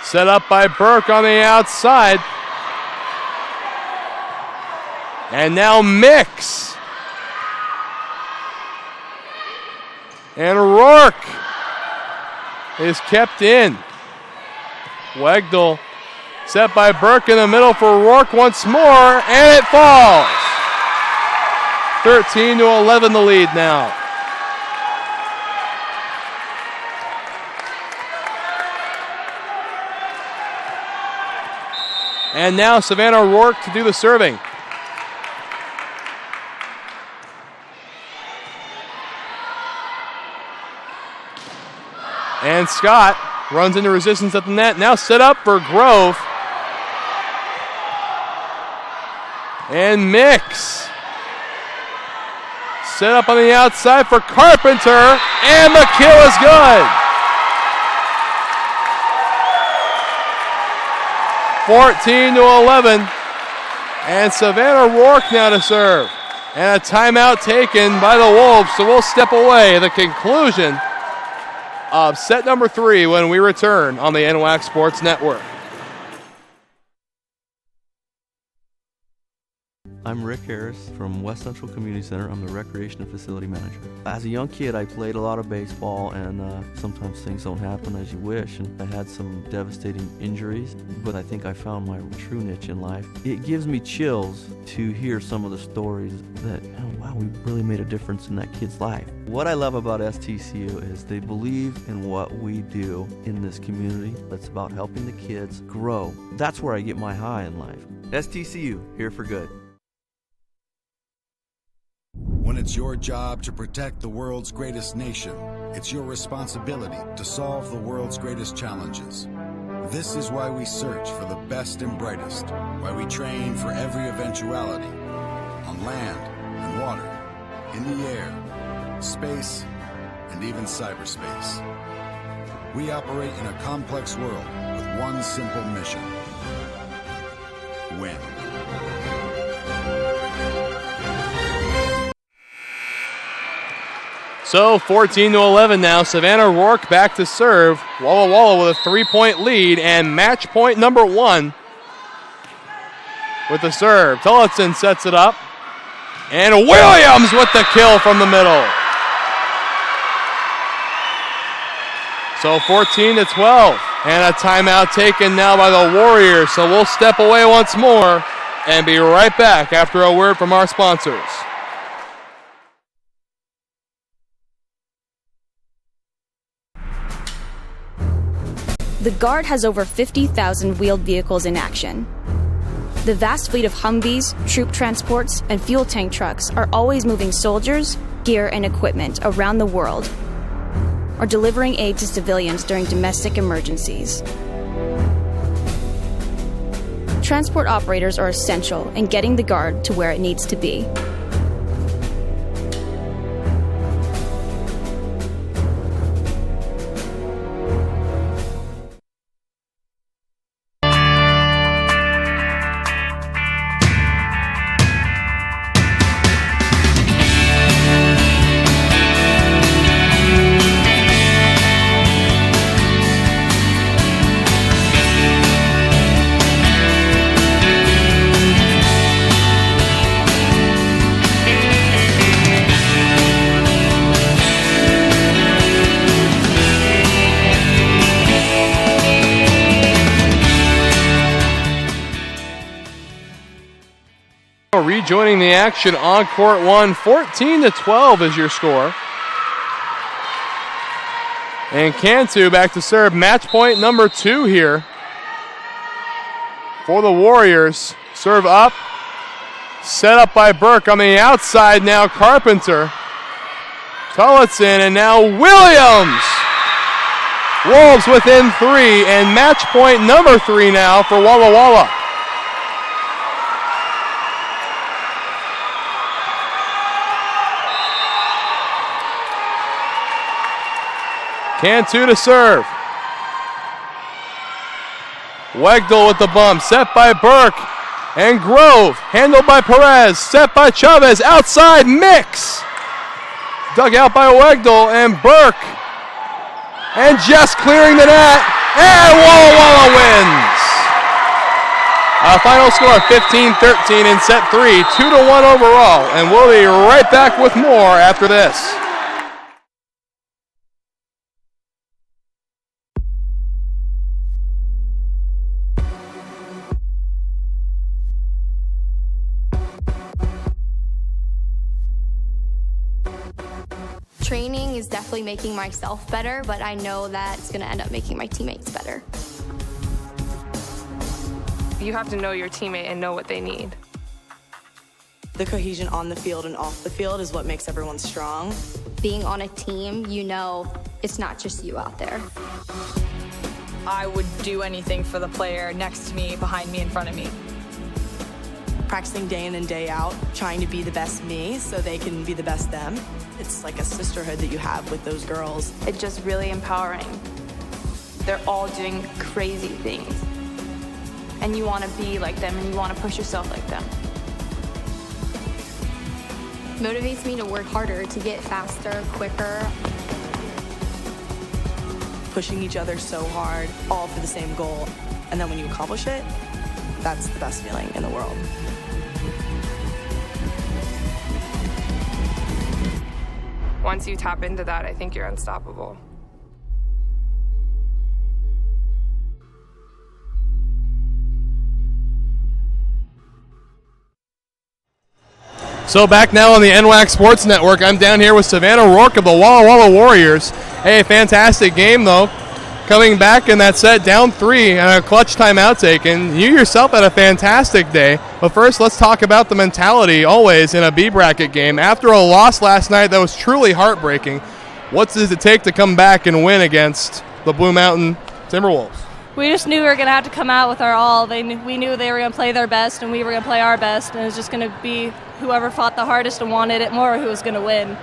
Set up by Burke on the outside. And now Mix. And Rourke is kept in. Wegdal set by Burke in the middle for Rourke once more, and it falls. 13-11 the lead now. And now Savannah Rourke to do the serving. And Scott runs into resistance at the net. Now set up for Grove. And Mix. Set up on the outside for Carpenter. And the kill is good. 14-11. And Savannah Rourke now to serve. And a timeout taken by the Wolves. So we'll step away at the conclusion of set number 3 when we return on the NWAC Sports Network. I'm Rick Harris from West Central Community Center. I'm the Recreation and Facility Manager. As a young kid, I played a lot of baseball, and sometimes things don't happen as you wish, and I had some devastating injuries, but I think I found my true niche in life. It gives me chills to hear some of the stories that, oh, wow, we really made a difference in that kid's life. What I love about STCU is they believe in what we do in this community. That's about helping the kids grow. That's where I get my high in life. STCU, here for good. When it's your job to protect the world's greatest nation, it's your responsibility to solve the world's greatest challenges. This is why we search for the best and brightest, why we train for every eventuality, on land and water, in the air, space, and even cyberspace. We operate in a complex world with one simple mission: win. So 14-11 now. Savannah Rourke back to serve. Walla Walla with a 3-point lead, and match point number 1 with the serve. Tillotson sets it up, and Williams with the kill from the middle. So 14-12, and a timeout taken now by the Warriors. So we'll step away once more and be right back after a word from our sponsors. The Guard has over 50,000 wheeled vehicles in action. The vast fleet of Humvees, troop transports, and fuel tank trucks are always moving soldiers, gear, and equipment around the world, or delivering aid to civilians during domestic emergencies. Transport operators are essential in getting the Guard to where it needs to be. Rejoining the action on court 1, 14-12 is your score. And Cantu back to serve, match point number 2 here for the Warriors. Serve up, set up by Burke on the outside now. Carpenter, Tillotson, and now Williams. Wolves within 3, and match point number 3 now for Walla Walla. Cantu to serve. Wegdal with the bump, set by Burke. And Grove, handled by Perez, set by Chavez, outside, mix. Dug out by Wegdal and Burke. And just clearing the net, and Walla wins. Final score 15-13 in set 3, 2-1 overall, and we'll be right back with more after this. Training is definitely making myself better, but I know that it's going to end up making my teammates better. You have to know your teammate and know what they need. The cohesion on the field and off the field is what makes everyone strong. Being on a team, you know it's not just you out there. I would do anything for the player next to me, behind me, in front of me. Practicing day in and day out, trying to be the best me so they can be the best them. It's like a sisterhood that you have with those girls. It's just really empowering. They're all doing crazy things. And you want to be like them and you want to push yourself like them. Motivates me to work harder, to get faster, quicker. Pushing each other so hard, all for the same goal. And then when you accomplish it, that's the best feeling in the world. Once you tap into that, I think you're unstoppable. So back now on the NWAC Sports Network, I'm down here with Savannah Rourke of the Walla Warriors. Hey, fantastic game though. Coming back in that set, down 3 and a clutch timeout taken. You yourself had a fantastic day. But first, let's talk about the mentality always in a B bracket game. After a loss last night that was truly heartbreaking, what does it take to come back and win against the Blue Mountain Timberwolves? We just knew we were going to have to come out with our all. We knew they were going to play their best, and we were going to play our best, and it was just going to be whoever fought the hardest and wanted it more who was going to win.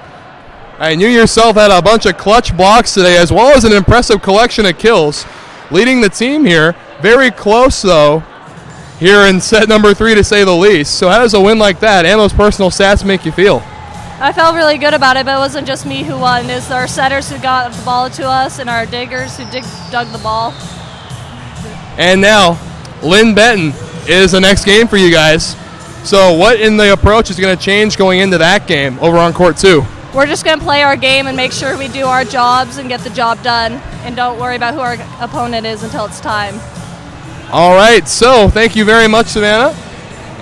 And you yourself had a bunch of clutch blocks today, as well as an impressive collection of kills, leading the team here. Very close, though, here in set number 3, to say the least. So how does a win like that and those personal stats make you feel? I felt really good about it, but it wasn't just me who won. It's our setters who got the ball to us and our diggers who dug the ball. And now, Lynn Benton is the next game for you guys. So what in the approach is going to change going into that game over on court 2? We're just going to play our game and make sure we do our jobs and get the job done, and don't worry about who our opponent is until it's time. All right, so thank you very much, Savannah.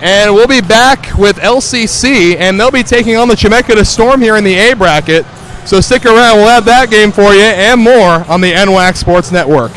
And we'll be back with LCC, and they'll be taking on the Chemeketa Storm here in the A bracket. So stick around. We'll have that game for you and more on the NWAC Sports Network.